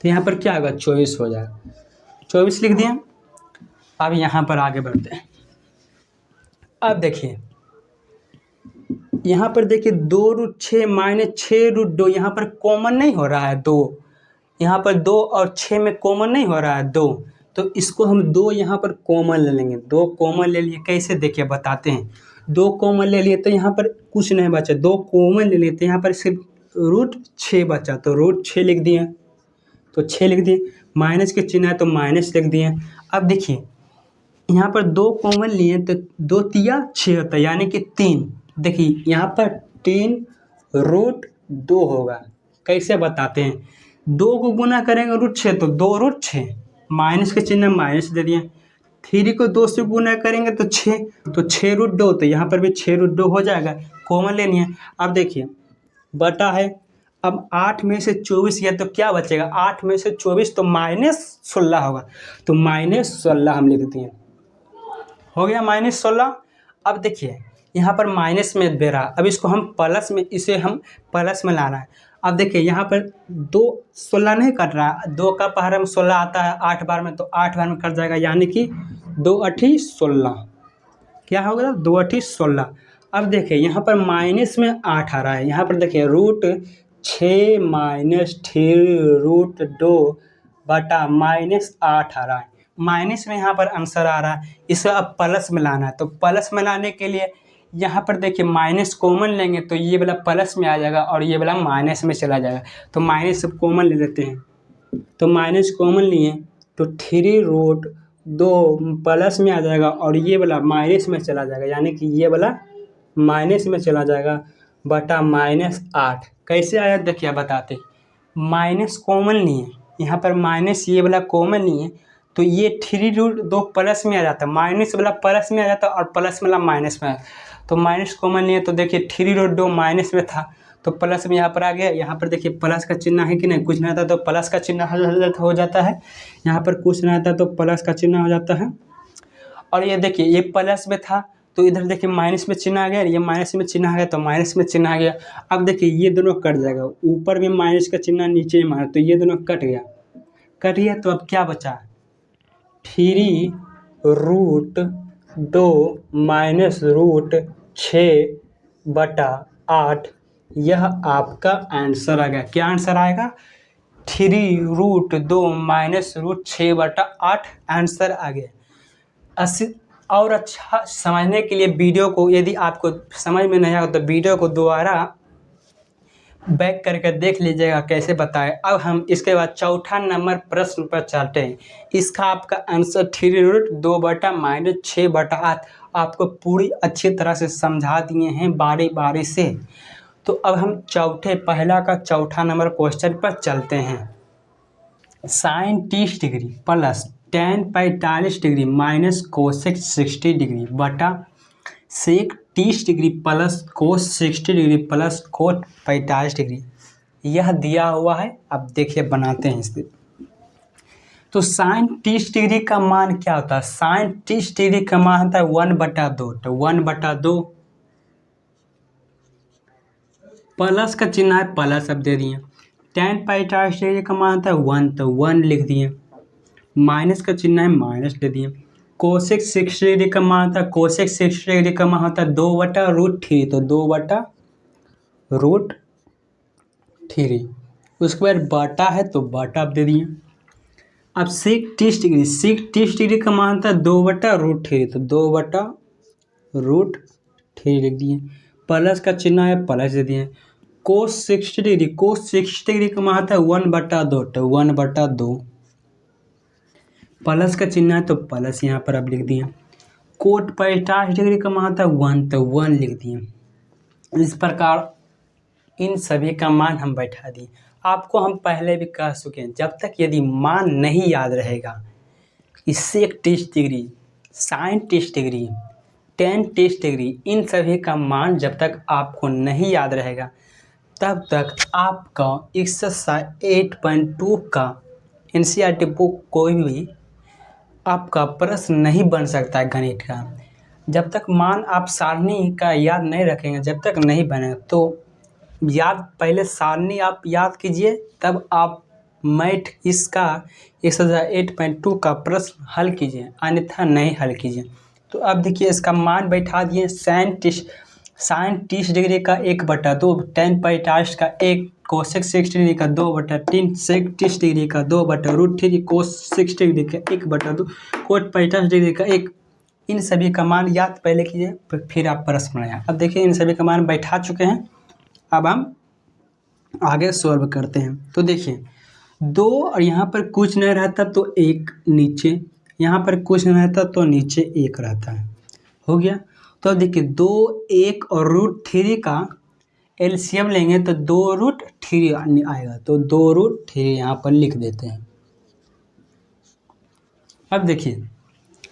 तो यहाँ पर क्या होगा 24 हो जाएगा, 24 लिख दिए। अब यहाँ पर आगे बढ़ते हैं। अब देखिए यहाँ पर देखिए 2 रूट 6 माइनस 6 रूट 2, यहाँ पर कॉमन नहीं हो रहा है 2, यहाँ पर 2 और 6 में कॉमन नहीं हो रहा है 2, तो इसको हम 2 यहाँ पर कॉमन ले लेंगे। 2 कॉमन ले लिए, कैसे देखिए बताते हैं। 2 कॉमन ले लिए तो यहाँ पर कुछ नहीं बचा, 2 कॉमन ले लिए तो यहाँ पर सिर्फ रूट 6 बचा, तो रूट 6 लिख दिए, तो 6 लिख दिए। माइनस के चिन्ह है तो माइनस लिख दिए। अब देखिए यहाँ पर 2 कॉमन लिए तो 2 तिया 6 होता है, यानी कि 3। देखिए यहाँ पर 3 रूट 2 होगा, कैसे बताते हैं, 2 को गुना करेंगे √6 तो 2√6, माइनस के चिन्ह माइनस दे दिए। 3 को 2 से गुना करेंगे तो 6, तो 6√2, तो यहाँ पर भी 6√2 हो जाएगा, कॉमन लेनी है। अब देखिए बटा है, अब 8 में से 24 गया तो क्या बचेगा, 8 में से 24 तो -16 होगा, तो -16 हम लिख दिए, हो गया -16। अब देखिए यहाँ पर माइनस में दे रहा, अब इसको हम प्लस में, इसे हम प्लस में लाना है। अब देखिए यहाँ पर 2 16 नहीं कट रहा, 2 का पहाड़ में 16 आता है 8 बार में, तो 8 बार में कट जाएगा, यानी कि 2 8 16, क्या होगा 2 8 16। अब देखिए यहाँ पर माइनस में 8 आ रहा है, यहाँ पर देखिए √6 - 3√2 बटा -8 आ रहा है, माइनस में यहाँ पर आंसर आ रहा है, इसे अब प्लस में लाना है। तो प्लस में लाने के लिए यहाँ पर देखिए माइनस कॉमन लेंगे तो ये वाला प्लस में आ जाएगा और ये वाला माइनस में चला जाएगा, तो माइनस सब कॉमन ले लेते हैं, तो माइनस कॉमन लिए तो 3√2 प्लस में आ जाएगा और ये वाला माइनस में चला जाएगा, यानी कि ये वाला माइनस में चला जाएगा बटा -8। कैसे आया देखिए आप बताते, माइनस कॉमन लिए, यहाँ पर माइनस ये वाला कॉमन लिए तो ये 3√2 प्लस में आ जाता है, माइनस वाला प्लस में आ जाता है और प्लस वाला माइनस में आ जाता है, तो माइनस कॉमन लिए तो देखिए 3√2 माइनस में था तो प्लस में यहाँ पर आ गया। यहाँ पर देखिए प्लस का चिन्ह है कि नहीं, कुछ नहीं आता तो प्लस का चिन्ह हो जाता है, यहाँ पर कुछ नहीं आता तो प्लस का चिन्ह हो जाता है। और ये देखिए ये प्लस में था तो इधर देखिए माइनस में चिन्ह आ गया, ये माइनस में चिन्ह आ गया तो माइनस में चिन्ह आ गया। अब देखिए ये दोनों कट जाएगा, ऊपर भी माइनस का चिन्ह नीचे भी माइनस, तो ये दोनों कट गया, कट गया तो अब क्या बचा, 3√2 -√6 बटा 8, यह आपका आंसर आ गया। क्या आंसर आएगा, 3√2 -√6 बटा 8 आंसर आ गया। और अच्छा समझने के लिए वीडियो को, यदि आपको समझ में नहीं आया तो वीडियो को दोबारा बैक करके देख लीजिएगा कैसे बताएं। अब हम इसके बाद चौथा नंबर प्रश्न पर चलते हैं। इसका आपका आंसर 3√2 बटा -6 बटा 8 आपको पूरी अच्छी तरह से समझा दिए हैं बारी बारी से। तो अब हम पहला का चौथा नंबर क्वेश्चन पर चलते हैं। sin 30 degree plus tan 45 degree minus cosec 60 degree बटा सेक 30 degree plus cos 60 degree plus coat 45 degree, यह दिया हुआ है। अब देखिए बनाते हैं इसे। तो sin 30 डिग्री का मान क्या होता है, sin 30 डिग्री का मान होता है 1/2, तो 1/2 प्लस का चिन्ह है प्लस, अब दे दिए। tan 45 डिग्री का मान होता है 1, तो 1 लिख दिए, माइनस का चिन्ह है माइनस दे दिए। कोसेक 60 डिग्री का मान होता है, कोसेक 60 डिग्री का मान होता है 2/√3, तो 2/√3। उसके बाद बटा है तो बटा अब दे दिए। अब सेक 30 डिग्री का मान होता है 2/√3, तो 2/√3 लिख दिए, प्लस का चिन्ह है प्लस दे दिए। कोस 60 डिग्री का मान होता है 1/2, तो 1/2 प्लस का चिन्ह है तो प्लस यहाँ पर अब लिख दिए। कोट 50 डिग्री का मान होता है 1, तो 1 लिख दिए। इस प्रकार इन सभी का मान हम बैठा दिए। आपको हम पहले भी कह चुके हैं, जब तक यदि मान नहीं याद रहेगा, इससे एक 30 degree, sine 30 degree, tan 30 degree, इन सभी का मान जब तक आपको नहीं याद रहेगा तब तक आपका एक्सरसाइज 8.2 का NCERT बुक कोई भी आपका प्रश्न नहीं बन सकता है गणित का। जब तक मान आप सारणी का याद नहीं रखेंगे, जब तक नहीं बने तो पहले सारणी आप याद कीजिए, तब आप मैथ इसका एक्सरसाइज 8.2 का प्रश्न हल कीजिए, अन्यथा नहीं हल कीजिए। तो अब देखिए इसका मान बैठा दिए। साइन 30 डिग्री का 1/2, tan 45 का 1, कोसेक 60 डिग्री का 2/3, सेक 30 डिग्री का 2/√3, कोस 60 डिग्री का 1/2, कोट 50 डिग्री का 1। इन सभी का मान याद पहले कीजिए, फिर आप प्रश्न बनाएं। अब देखिए इन सभी का मान बैठा चुके हैं, अब हम आगे सॉल्व करते हैं। तो देखिए 2 और यहाँ पर कुछ नहीं रहता तो 1 नीचे, यहाँ पर कुछ नहीं रहता तो नीचे 1 रहता है, हो गया। तो अब देखिए 2, 1 और √3 का एलसीएम लेंगे तो 2√3 आएगा, तो 2√3 यहाँ पर लिख देते हैं। अब देखिए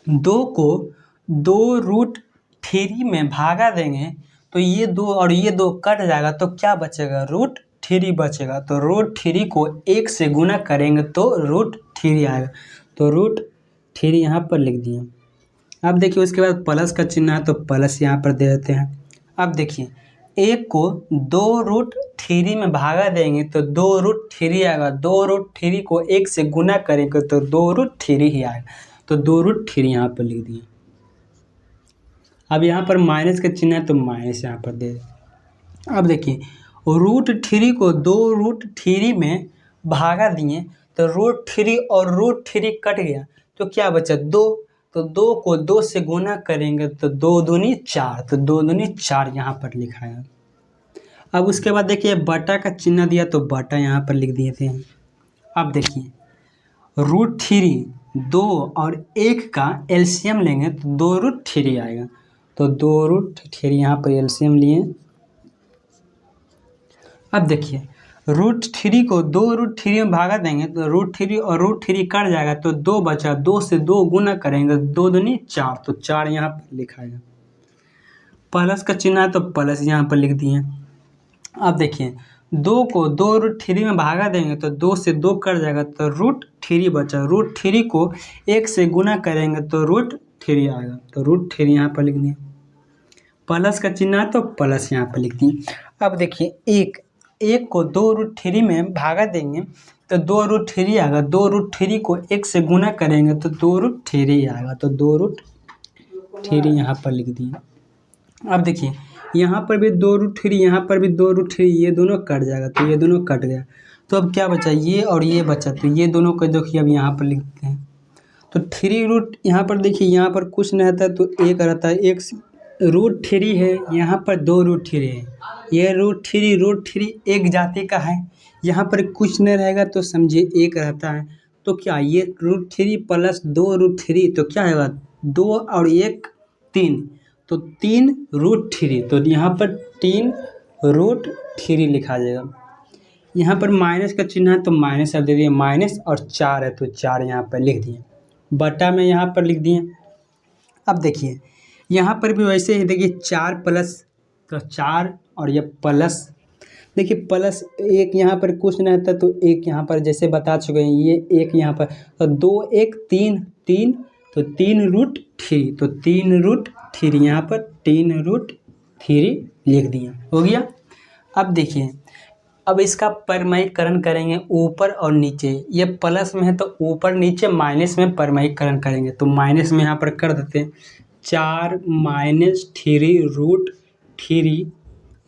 2 को 2√3 में भागा देंगे तो ये 2 और ये 2 कट जाएगा, तो क्या बचेगा, √3 बचेगा। तो √3 को 1 से गुना करेंगे तो √3 आएगा, तो √3 यहाँ पर लिख दिए। अब देखिए उसके बाद प्लस का चिन्ह है तो प्लस यहाँ पर दे देते हैं। अब देखिए 1 को 2√3 में भागा देंगे तो 2√3 आएगा, 2√3 को 1 से गुना करेंगे तो 2√3 ही आएगा, तो 2√3 यहाँ पर लिख दिए। अब यहाँ पर माइनस का चिन्ह है तो माइनस यहाँ पर दे। अब देखिए √3 को 2√3 में भागा दिए तो √3 और √3 कट गया, तो क्या बचा 2, तो 2 को 2 से गुना करेंगे तो 2 दूनी 4, तो 2 दूनी 4 यहाँ पर लिखा है। अब उसके बाद देखिए बटा का चिन्ह दिया तो बटा यहाँ पर लिख दिए थे। अब देखिए √3 2 और 1 का एलसीएम लेंगे तो 2√3 आएगा, तो 2√3 यहाँ पर एलसीएम लिए। अब देखिए √3 को 2√3 में भागा देंगे तो √3 और √3 कट जाएगा, तो 2 बचा, 2 से 2 गुना करेंगे 2 दूनी 4, तो 4 यहाँ पर लिखा है। प्लस का चिन्ह है तो प्लस यहाँ पर लिख दिए। अब देखिए 2 को 2√3 में भागा देंगे तो 2 से 2 कट जाएगा, तो √3 बचा, √3 को 1 से गुना करेंगे तो √3 आएगा, तो √3 यहाँ पर लिख दिए। प्लस का चिन्ह है तो प्लस यहाँ पर लिख दिए। अब देखिए 1 को 2√3 में भागा देंगे तो 2√3 आएगा, 2√3 को 1 से गुना करेंगे तो 2√3 आएगा, तो 2√3 यहाँ पर लिख दिए। अब देखिए यहाँ पर भी 2√3, यहाँ पर भी 2√3, ये दोनों कट जाएगा, तो ये दोनों कट गया, तो अब क्या बचा, ये और ये बचा, तो ये दोनों को देखिए अब यहाँ पर लिखते हैं। तो 3 यहाँ पर देखिए यहाँ पर कुछ नहीं रहता है तो 1 रहता है, 1 √3 है, यहाँ पर 2√3 है, ये √3 एक जाति का है, यहाँ पर कुछ नहीं रहेगा तो समझिए 1 रहता है, तो क्या ये √3 प्लस 2√3 तो क्या होगा, 2 और 1 3, तो 3√3, तो यहाँ पर 3√3 लिखा जाएगा। यहाँ पर माइनस का चिन्ह है तो माइनस अब दे दिए, माइनस और 4 है तो 4 यहाँ पर लिख दिए, बटा में यहाँ पर लिख दिए। अब देखिए यहाँ पर भी वैसे ही देखिए 4 प्लस, तो 4 और ये प्लस, देखिए प्लस 1 यहाँ पर कुछ नहीं रहता तो 1 यहाँ पर जैसे बता चुके हैं, ये 1 यहाँ पर, तो 2 1 3 3, तो 3√3, तो 3√3 यहाँ पर 3√3 लिख दिया, हो गया। अब देखिए अब इसका परमयीकरण करेंगे ऊपर और नीचे, ये प्लस में है तो ऊपर नीचे माइनस में परमयीकरण करेंगे, तो माइनस में यहाँ पर कर देते हैं 4 - 3√3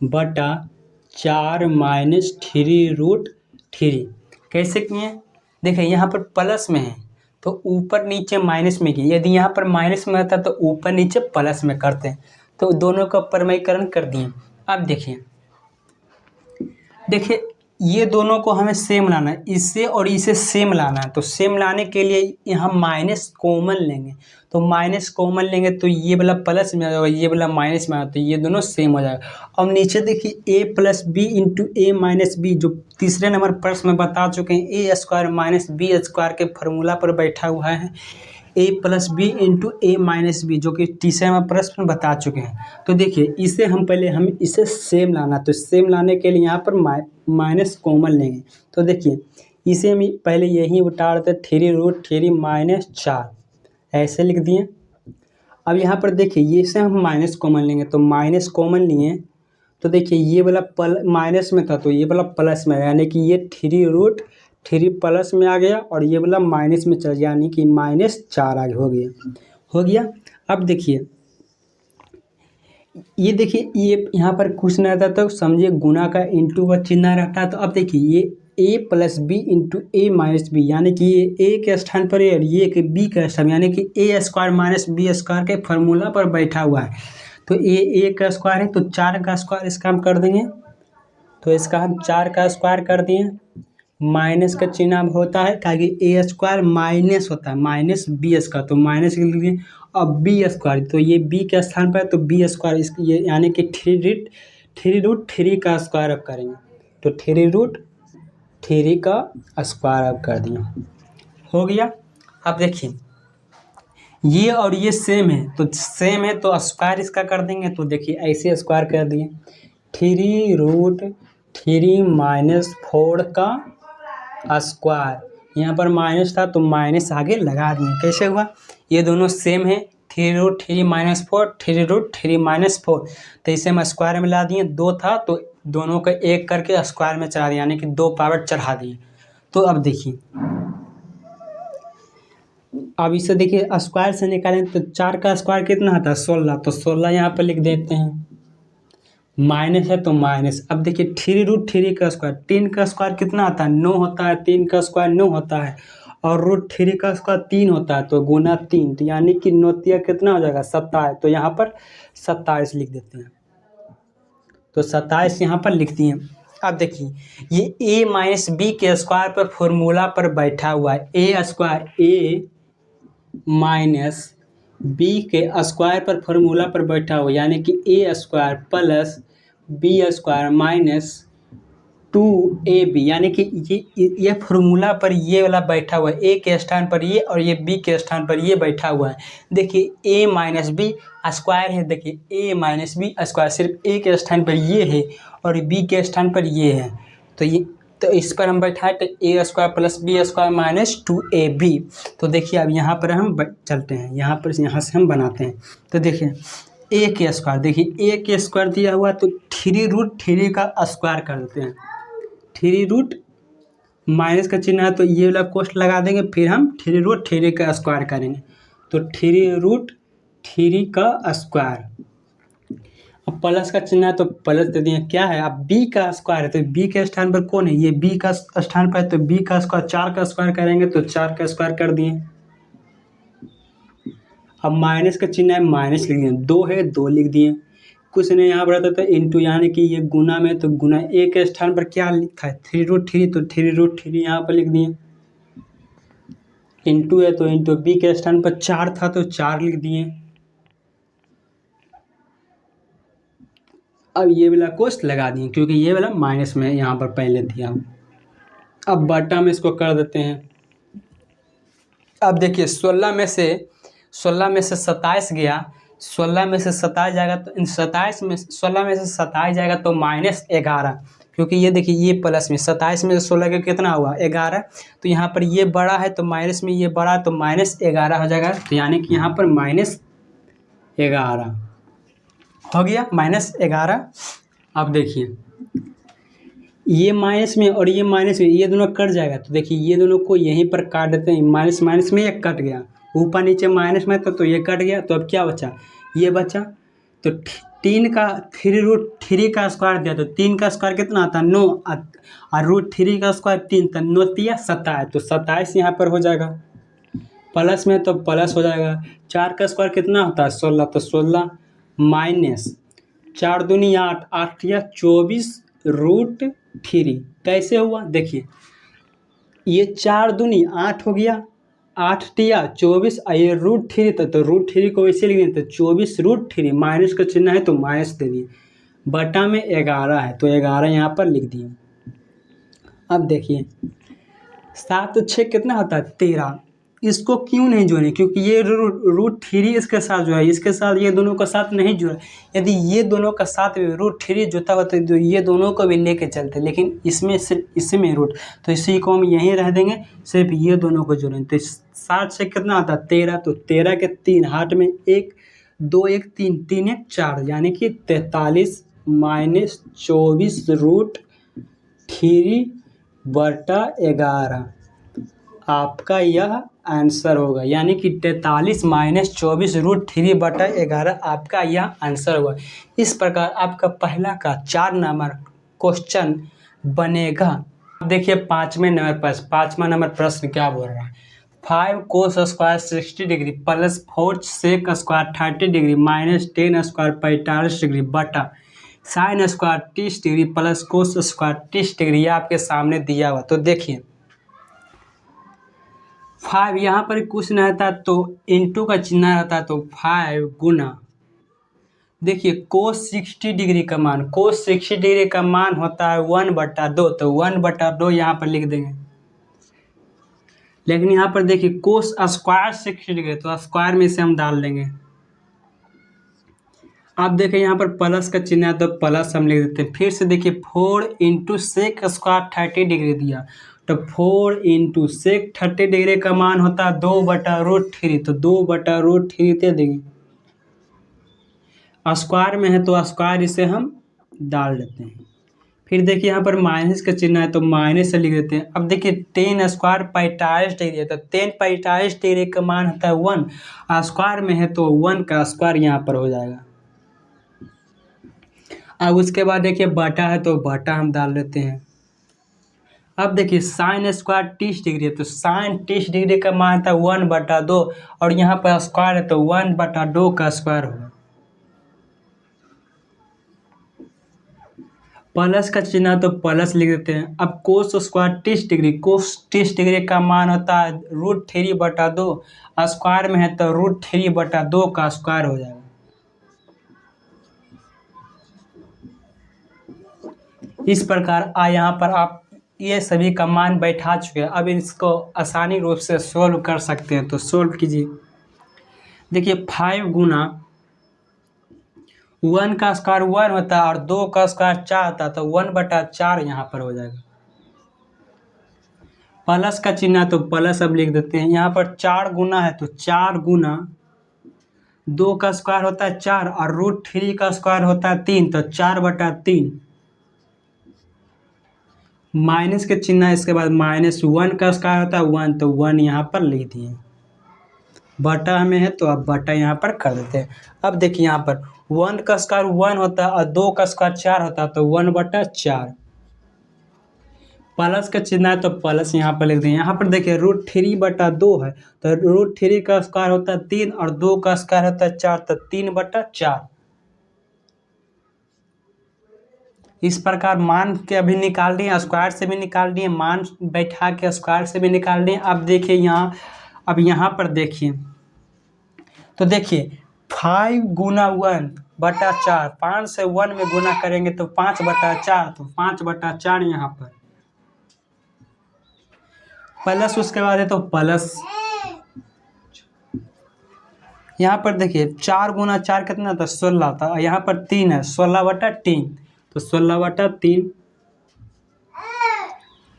बटा 4 - 3√3। कैसे किए, देखिए यहाँ पर प्लस में है तो ऊपर नीचे माइनस में किए, यदि यहाँ पर माइनस में रहता तो ऊपर नीचे प्लस में करते हैं, तो दोनों का परमयीकरण कर दिए। अब देखिए ये दोनों को हमें सेम लाना है, इससे और इसे सेम लाना है, तो सेम लाने के लिए यहाँ माइनस कॉमन लेंगे, तो माइनस कॉमन लेंगे तो ये वाला प्लस में आ जाएगा, ये वाला माइनस में आ, तो ये दोनों सेम हो जाएगा। अब नीचे देखिए a+b × a-b, जो तीसरे नंबर प्रश्न में बता चुके हैं, a² - b² के फार्मूला पर बैठा हुआ है, a+b × a-b, जो कि तीसरे नंबर प्रश्न में बता चुके हैं। तो देखिए इसे हम इसे सेम लाना, तो सेम लाने के लिए यहाँ पर माइनस कॉमन लेंगे, तो देखिए इसे हम पहले यही उतार देते 3√3 - 4 ऐसे लिख दिए। अब यहाँ पर देखिए ये से हम माइनस कॉमन लेंगे, तो माइनस कॉमन लिए तो देखिए ये वाला माइनस में था तो ये वाला प्लस में, यानी कि ये 3√3 प्लस में आ गया और ये वाला माइनस में चल गया, यानी कि -4 आगे हो गया। अब देखिए ये देखिए ये यहाँ पर कुछ नहीं रहता तो समझिए गुना का इंटू का चिन्ह रहता है, तो अब देखिए ये a+b × a-b, यानी कि ये a के स्थान पर है और ये कि b के स्थान, यानी कि a² - b² के फार्मूला पर बैठा हुआ है, तो a का स्क्वायर है तो 4 का स्क्वायर इसका हम कर देंगे, तो इसका हम 4 का स्क्वायर कर दिए। माइनस का चिन्ह अब होता है ताकि a² माइनस होता है -b², तो माइनस लिख दिए। अब b², तो ये b के स्थान पर है तो b² ये यानी कि 3√3 का स्क्वायर अब करेंगे, तो 3√3 का स्क्वायर अब कर दिए, हो गया। अब देखिए ये और ये सेम है, तो सेम है तो स्क्वायर इसका कर देंगे, तो देखिए ऐसे स्क्वायर कर दिए, 3√3 माइनस 4 का स्क्वायर, यहाँ पर माइनस था तो माइनस आगे लगा दिए। कैसे हुआ, ये दोनों सेम है, 3√3 माइनस 4, 3√3 माइनस 4, तो इसे हम स्क्वायर में ला दिए, 2 था तो दोनों का एक करके स्क्वायर में चढ़ा दिया, यानी कि 2 पावर चढ़ा दिए। तो अब देखिए, अब इसे देखिए स्क्वायर से निकालें तो 4 का स्क्वायर कितना आता है 16, तो 16 यहाँ पर लिख देते हैं, माइनस है तो माइनस। अब देखिए 3√3 का स्क्वायर, 3 का स्क्वायर कितना आता है 9 होता है, 3 का स्क्वायर 9 होता है, और √3 का स्क्वायर 3 होता है, तो गुना 3, तो यानी कि 9 कितना हो जाएगा 27, तो यहाँ पर 27 लिख देते हैं, तो 27 यहाँ पर लिख दिए। अब देखिए ये a माइनस बी के स्क्वायर पर फॉर्मूला पर बैठा हुआ है, ए माइनस बी के स्क्वायर पर फॉर्मूला पर बैठा हुआ, यानी कि a square plus b square minus 2ab, यानी कि ये फॉर्मूला पर ये वाला बैठा हुआ है, ए के स्थान पर ये और ये बी के स्थान पर ये बैठा हुआ है। देखिए ए माइनस बी स्क्वायर है, देखिए ए माइनस बी स्क्वायर सिर्फ ए के स्थान पर ये है और बी के स्थान पर ये है, तो इस पर हम बैठाए तो a square plus b square minus 2ab। तो देखिए अब यहाँ पर हम चलते हैं, यहाँ से हम बनाते हैं, तो देखिए ए के स्क्वायर, देखिए ए के स्क्वायर दिया हुआ तो 3√3 का स्क्वायर कर देते हैं, 3 माइनस का चिन्ह है तो ये वाला कोष्ठ लगा देंगे, फिर हम 3√3 का स्क्वायर करेंगे, तो 3√3 का स्क्वायर, अब प्लस का चिन्ह है तो प्लस दे दिए, क्या है अब b का स्क्वायर है तो b के स्थान पर कौन है, ये b का स्थान पर है, तो b का स्क्वायर 4 का स्क्वायर करेंगे तो 4 का स्क्वायर कर दिए। अब माइनस का चिन्ह है, माइनस लिख दिए, 2 है 2 लिख दिए, कुछ नहीं यहाँ पर रहता था इंटू, यानी कि ये गुना में, तो गुना ए के स्थान पर क्या लिखा है 3√3, तो 3√3 यहाँ पर लिख दिए, इंटू है तो इंटू, बी के स्थान पर 4 था तो 4 लिख दिए। अब ये वाला कोष्ठ लगा दिए क्योंकि ये वाला माइनस में यहाँ पर पहले दिया। अब बटा में इसको कर देते हैं। अब देखिए 16 में से 27 गया, 16 में से 27 जाएगा तो 16 में से 27 जाएगा तो -11, क्योंकि ये देखिए ये प्लस में 27 में से 16 का कितना हुआ 11, तो यहाँ पर ये बड़ा है तो माइनस में ये बड़ा तो -11 हो जाएगा, तो यानी कि यहाँ पर -11 हो गया, -11। अब देखिए ये माइनस में और ये माइनस में ये दोनों कट जाएगा, तो देखिए ये दोनों को यहीं पर काट देते हैं, माइनस माइनस में ये कट गया, ऊपर नीचे माइनस में तो ये कट गया, तो अब क्या बचा ये बचा, तो 3 का स्क्वायर दिया तो 3 का स्क्वायर कितना आता है 9, और √3 का स्क्वायर 3, तो 9 तिया 27, तो 27 यहाँ पर हो जाएगा, प्लस में तो प्लस हो जाएगा। 4 का स्क्वायर कितना होता है 16, तो 16 माइनस 4 दूनी 8, 8 या 24 √3, कैसे हुआ देखिए, ये 4 दूनी 8 हो गया, 8 तिया 24, ये √3 था तो √3 को वैसे लिख देते 24 √3, माइनस का चिन्ह है तो माइनस दे दिए, बटा में 11 है तो 11 यहाँ पर लिख दिए। अब देखिए 7 तो 6 कितना होता है 13, इसको क्यों नहीं जोड़े, क्योंकि ये √3 इसके साथ जो है, इसके साथ ये दोनों का साथ नहीं जुड़ा, यदि ये दोनों का साथ √3 जोता होता है तो ये दोनों को भी लेके चलते, लेकिन इसमें सिर्फ इसमें तो इसी को हम यहीं रह देंगे, सिर्फ ये दोनों को जोड़ेंगे, तो 7 से कितना आता है 13, तो 13 के 3 हाथ में 1 2 1 3 3 1 4, यानी कि 43 -24 √3 बटा 11 आपका यह आंसर होगा, यानी कि 43 -24 √3 बटा 11 आपका यह आंसर होगा। इस प्रकार आपका पहला का 4 नंबर क्वेश्चन बनेगा। देखिए 5वां नंबर प्रश्न क्या बोल रहा है, 5 cos square 60 degree plus 4 sec square 30 degree minus 10 square 45 degree बटा sin square 30 degree plus cos square 30 degree, आपके सामने दिया हुआ। तो देखिए 5 यहाँ पर कुछ नहीं रहता तो इंटू का चिन्ह रहता, तो 5 गुना देखिए कोस 60 डिग्री का मान, कोस 60 डिग्री का मान होता है 1/2, तो 1/2 यहाँ पर लिख देंगे। लेकिन यहाँ पर देखिए कोस स्क्वायर 60 डिग्री, तो स्क्वायर में इसे हम डाल देंगे। आप देखें यहाँ पर प्लस का चिन्ह है तो प्लस हम लिख देते हैं। फिर से देखिए 4 इंटू सेक स्क्वायर 30 डिग्री दिया, तो 4 इंटू सेक 30 डिग्री का मान होता है 2/√3, तो 2/√3 दे देंगे। स्क्वायर में है तो स्क्वायर इसे हम डाल देते हैं। फिर देखिए यहाँ पर माइनस का चिन्ह है तो माइनस से लिख देते हैं। अब देखिए 10 स्क्वायर 45 डिग्री है, तो 10 45 डिग्री का मान होता है 1, स्क्वायर में है तो 1 का स्क्वायर यहाँ पर हो जाएगा। अब उसके बाद देखिए बटा है तो बटा हम डाल देते हैं। अब देखिए साइन स्क्वायर 30 डिग्री है, तो साइन 30 डिग्री का मान था 1/2, और यहाँ पर स्क्वायर है तो 1/2 का स्क्वायर होगा। प्लस का चिन्ह तो प्लस लिख देते हैं। अब कोस स्क्वायर 30 डिग्री, कोस 30 डिग्री का मान होता है √3/2, स्क्वायर में है तो √3/2 का स्क्वायर हो जाएगा। इस प्रकार यहाँ पर आप ये सभी का मान बैठा चुके हैं। अब इसको आसानी रूप से सोल्व कर सकते हैं, तो सोल्व कीजिए। देखिए 5 गुना 1 का स्क्वायर 1 होता है और 2 का स्क्वायर 4 होता है, तो 1/4 यहाँ पर हो जाएगा। प्लस का चिन्ह तो प्लस अब लिख देते हैं। यहाँ पर 4 गुना है तो 4 गुना 2 का स्क्वायर होता है 4 और √3 का स्क्वायर होता है 3, तो 4/3। माइनस के चिन्ह इसके बाद -1 का स्क्वायर होता है 1, तो 1 यहाँ पर लिख दिए। बटा में है तो अब बटा यहाँ पर कर देते हैं। अब देखिए यहाँ पर 1 का स्क्वायर 1 होता है और 2 का स्क्वायर 4 होता है, तो 1/4। प्लस का चिन्ह है तो प्लस यहाँ पर लिख दें। यहाँ पर देखिए √3/2 है, तो √3 का स्क्वायर होता है 3 और 2 का स्क्वायर होता है 4, तो 3/4। इस प्रकार मान के अभी निकाल दिए, स्क्वायर से भी निकाल दिए, मान बैठा के स्क्वायर से भी निकाल दिए। अब देखिए यहाँ, अब यहाँ पर देखिए तो देखिए 5 गुना 1/4, 5 से 1 में गुना करेंगे तो 5/4, तो 5/4 यहाँ पर प्लस, उसके बाद है तो प्लस। यहाँ पर देखिए 4 गुना 4 कितना था 16 था, यहाँ पर 3 है 16/3, तो 16/3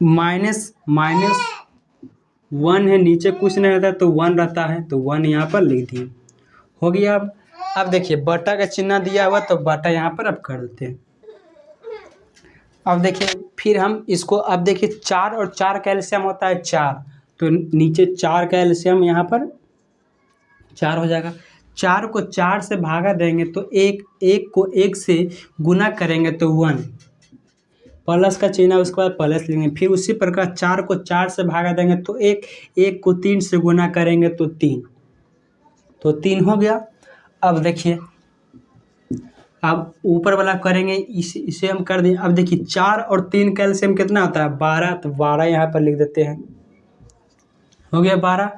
-1 है, नीचे कुछ नहीं रहता तो 1 रहता है, तो 1 यहाँ पर लिख दिए। हो गया। अब देखिए बटा का चिन्ह दिया हुआ तो बटा यहाँ पर अब कर देते हैं। अब देखिए फिर हम इसको, अब देखिए 4 और 4 का एलसीएम होता है 4, तो नीचे 4 का एलसीएम यहाँ पर 4 हो जाएगा। 4 को 4 से भागा देंगे तो 1 को 1 से गुना करेंगे तो 1, प्लस का चिन्ह उसके बाद प्लस लेंगे। फिर उसी प्रकार 4 को 4 से भागा देंगे तो 1 को 3 से गुना करेंगे तो 3, तो 3 हो गया। अब देखिए अब ऊपर वाला करेंगे, इसे हम कर दें। अब देखिए 4 और 3 का एलसीएम कितना होता है 12, तो 12 यहाँ पर लिख देते हैं। हो गया 12।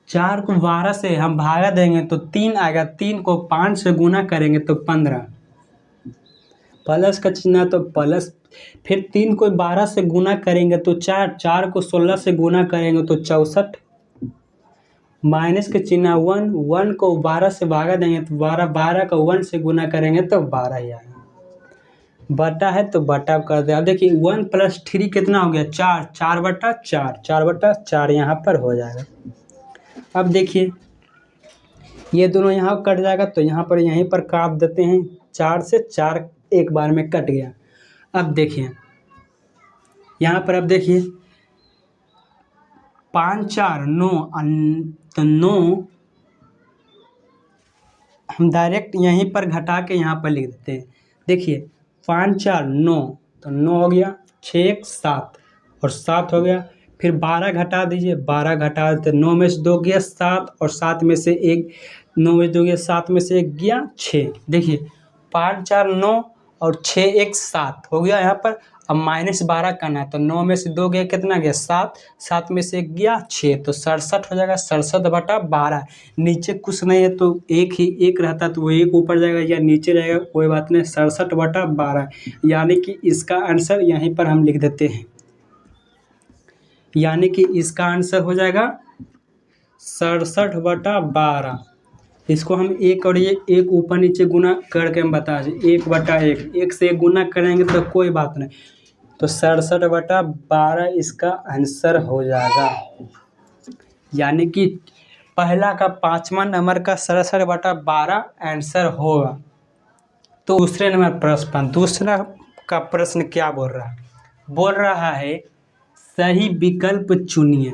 4 को 12 से हम भागा देंगे तो 3 आएगा, 3 को 5 से गुना करेंगे तो 15, प्लस का चिन्ह तो प्लस। फिर 3 को 12 से गुना करेंगे तो 4, 4 को 16 से गुना करेंगे तो 64, माइनस के चिन्ह 1, 1 को 12 से भागा देंगे तो 12, 12 को 1 से गुना करेंगे तो 12 ही आएगा। बटा है तो बटा कर दे। अब देखिए 1 + 3 कितना हो गया 4, 4/4, 4/4 यहाँ पर हो जाएगा। अब देखिए ये दोनों यहाँ कट जाएगा, तो यहाँ पर यहीं पर काट देते हैं। 4 से 4 एक बार में कट गया। अब देखिए यहाँ पर, अब देखिए 5 4 9, तो 9 हम डायरेक्ट यहीं पर घटा के यहाँ पर लिख देते हैं। देखिए 5 4 9, तो 9 हो गया, 6 1 7 और 7 हो गया। फिर 12 घटा दीजिए, 12 घटा देते, 9 में से 2 गया 7 और 7 में से 1, 9 में 2 गया 7 में से 1 गया 6। देखिए 5 4 9 और 6 1 7 हो गया यहाँ पर। अब -12 करना है तो 9 में से 2 गया कितना गया 7, 7 में से 1 गया 6, तो 67 हो जाएगा। 67/12 नीचे कुछ नहीं है तो एक ही एक रहता तो वो एक ऊपर जाएगा या नीचे रहेगा, कोई बात नहीं। 67/12 यानी कि इसका आंसर यहीं पर हम लिख देते हैं, यानी कि इसका आंसर हो जाएगा 67/12। इसको हम एक और ये एक ऊपर नीचे गुना करके हम बता दें 1/1, एक से एक गुना करेंगे तो कोई बात नहीं, तो 67/12 इसका आंसर हो जाएगा। यानी कि पहला का 5वां नंबर का 67/12 आंसर होगा। तो दूसरे नंबर प्रश्न, दूसरा का प्रश्न क्या बोल रहा है सही विकल्प चुनिए।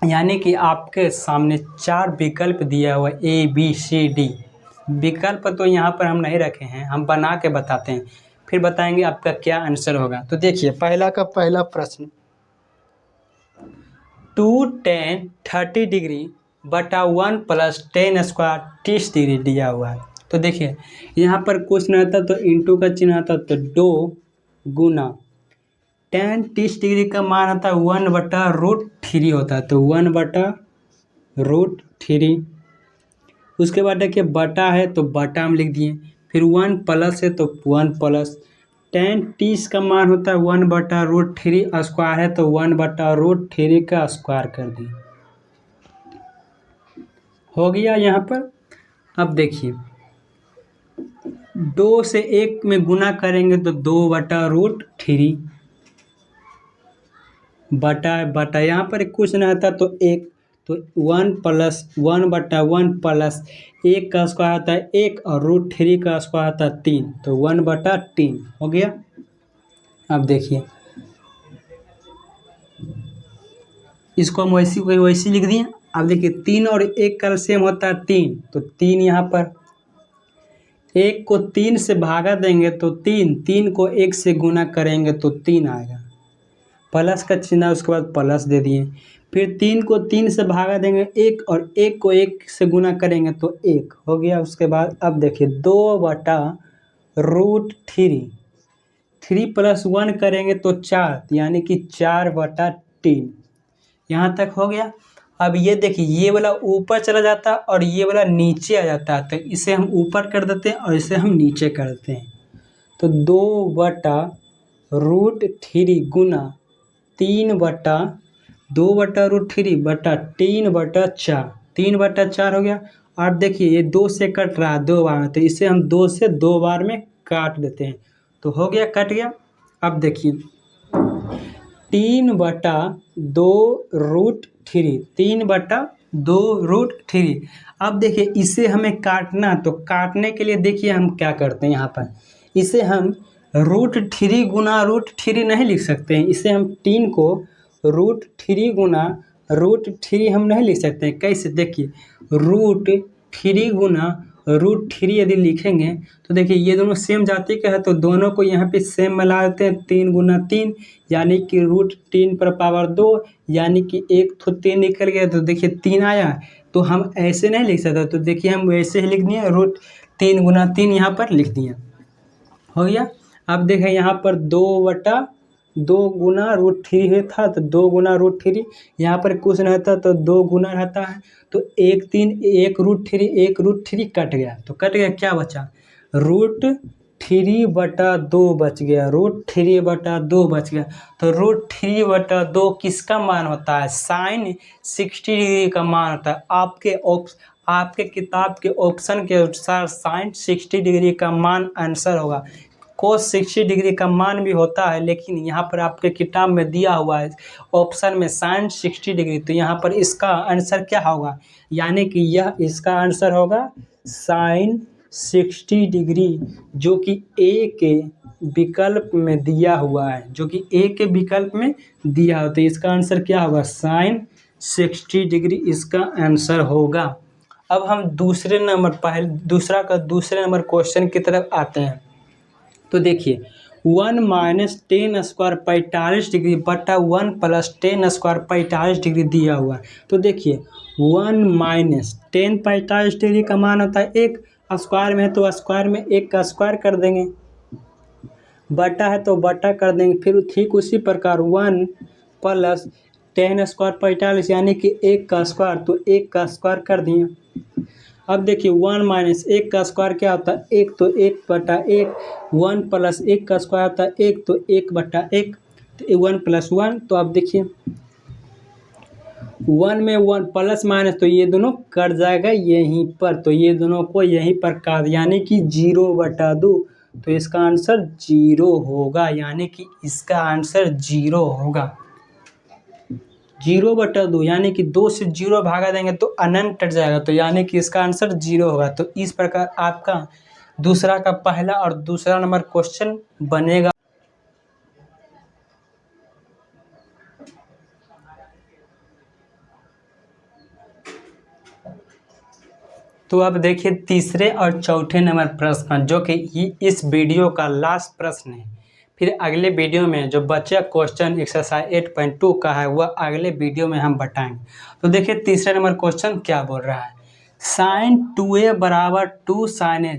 यानी कि आपके सामने 4 विकल्प दिया हुआ ABCD। विकल्प तो यहाँ पर हम नहीं रखे हैं, हम बना के बताते हैं, फिर बताएंगे आपका क्या आंसर होगा। तो देखिए पहला का पहला प्रश्न 2 tan 30 डिग्री बटा 1 + tan स्क्वायर 30 डिग्री दिया हुआ है। तो देखिए यहाँ पर कुछ नहीं आता तो इंटू का चिन्ह आता तो 2 गुना tan 30 डिग्री का मान आता है 1/√3 होता है, तो 1/√3। उसके बाद देखिए बटा है तो बटा हम लिख दिए, फिर 1 प्लस है तो 1 प्लस tan 30 का मान होता है 1/√3, स्क्वायर है तो 1/√3 का स्क्वायर कर दिए, हो गया यहाँ पर। अब देखिए 2 से 1 में गुना करेंगे तो 2/√3 बटा यहाँ पर कुछ नहीं आता तो 1, तो 1 + 1/1 प्लस 1 का स्क्वायर आता है 1 और √3 का स्क्वायर आता है 3, तो 1/3 हो गया। अब देखिए इसको हम वैसी लिख दिए। अब देखिए 3 और 1 का सेम होता है 3, तो 3 यहाँ पर 1 को 3 से भागा देंगे तो 3, 3 को 1 से गुना करेंगे तो 3 आएगा, प्लस का चिन्ह उसके बाद प्लस दे दिए। फिर 3 को 3 से भागा देंगे 1 और 1 को 1 से गुना करेंगे तो 1 हो गया। उसके बाद अब देखिए 2/√3, 3 + 1 करेंगे तो 4, यानी कि 4/3, यहाँ तक हो गया। अब ये देखिए ये वाला ऊपर चला जाता है और ये वाला नीचे आ जाता है, तो इसे हम ऊपर कर देते हैं और इसे हम नीचे कर देते हैं, तो 2/√3 गुना 2/√3 बटा 3/4, 3/4 हो गया। और देखिए ये 2 से कट रहा है 2 बार में, तो इसे हम 2 से 2 बार में काट देते हैं, तो हो गया कट गया। अब देखिए 3/2√3, 3/2√3। अब देखिए इसे हमें काटना, तो काटने के लिए देखिए हम क्या करते हैं, यहाँ पर इसे हम √3 गुना √3 नहीं लिख सकते हैं, इसे हम 3 को √3 गुना √3 हम नहीं लिख सकते हैं। कैसे, देखिए √3 गुना √3 यदि लिखेंगे तो देखिए ये दोनों सेम जाति के हैं, तो दोनों को यहाँ पे सेम मिला देते हैं, 3 गुना 3 यानी कि √3 पर पावर 2, यानी कि एक तो 3 निकल गया, तो देखिए 3 आया। तो हम ऐसे नहीं लिख सकते, तो देखिए हम वैसे ही लिख दिए, √3 गुना 3 यहाँ पर लिख दिए, हो गया। अब देखें यहाँ पर 2/2 गुना √3 था, तो 2 गुना √3, यहाँ पर कुछ नहीं था तो 2 गुना रहता है, तो 1 3 1 √3 कट गया, तो कट गया, क्या बचा √3/2 बच गया, √3/2 बच गया। तो √3/2 किसका मान होता है, sin 60 डिग्री का मान होता है। आपके किताब के ऑप्शन के अनुसार sin 60 डिग्री का मान आंसर होगा। cos 60 डिग्री का मान भी होता है, लेकिन यहाँ पर आपके किताब में दिया हुआ है ऑप्शन में sin 60 डिग्री, तो यहाँ पर इसका आंसर क्या होगा, यानी कि यह इसका आंसर होगा sin 60 डिग्री, जो कि ए के विकल्प में दिया हुआ है, जो कि ए के विकल्प में दिया हो, तो इसका आंसर क्या होगा sin 60 डिग्री इसका आंसर होगा। अब हम दूसरे नंबर क्वेश्चन की तरफ आते हैं। तो देखिए 1 - tan स्क्वायर 45 डिग्री बटा 1 + tan स्क्वायर 45 डिग्री दिया हुआ है। तो देखिए 1 - tan 45 डिग्री का मान होता है 1, स्क्वायर में है तो स्क्वायर में 1 का स्क्वायर कर देंगे, बटा है तो बटा कर देंगे। फिर ठीक उसी प्रकार 1 प्लस 10 स्क्वायर 45 यानी कि 1 का स्क्वायर, तो 1 का स्क्वायर कर दिए। अब देखिए 1 माइनस 1 का स्क्वायर क्या होता है 1, तो 1/1। 1 प्लस 1 का स्क्वायर होता है 1, तो 1/1। तो 1 प्लस 1, तो अब देखिए 1 में 1 प्लस माइनस, तो ये दोनों कट जाएगा यहीं पर, तो ये दोनों को यहीं पर काट, यानी कि 0/2। तो इसका आंसर 0 होगा, यानी कि इसका आंसर 0 होगा। 0/2 यानी कि 2 से 0 भागा देंगे तो अनंत कट जाएगा, तो यानी कि इसका आंसर 0 होगा। तो इस प्रकार आपका दूसरा का पहला और दूसरा नंबर क्वेश्चन बनेगा। तो अब देखिए तीसरे और चौथे नंबर प्रश्न, जो कि इस वीडियो का लास्ट प्रश्न है। फिर अगले वीडियो में जो बचा क्वेश्चन एक्सरसाइज 8.2 का है वह अगले वीडियो में हम बताएंगे। तो देखिए तीसरे नंबर क्वेश्चन क्या बोल रहा है, sin 2a बराबर 2 sin a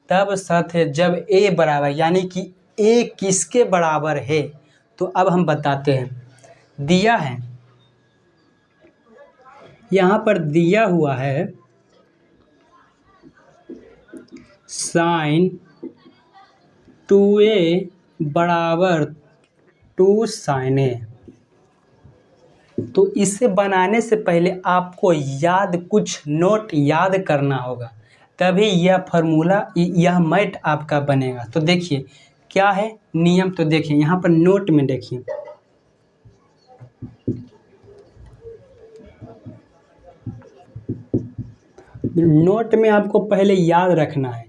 तब सत्य है जब a बराबर, यानी कि a किसके बराबर है। तो अब हम बताते हैं, दिया है यहाँ पर दिया हुआ है sin 2a बराबर 2 sin a। तो इसे बनाने से पहले आपको कुछ नोट याद करना होगा, तभी यह फार्मूला यह मैथ आपका बनेगा। तो देखिए क्या है नियम, तो देखिए यहाँ पर नोट में देखिए नोट में आपको पहले याद रखना है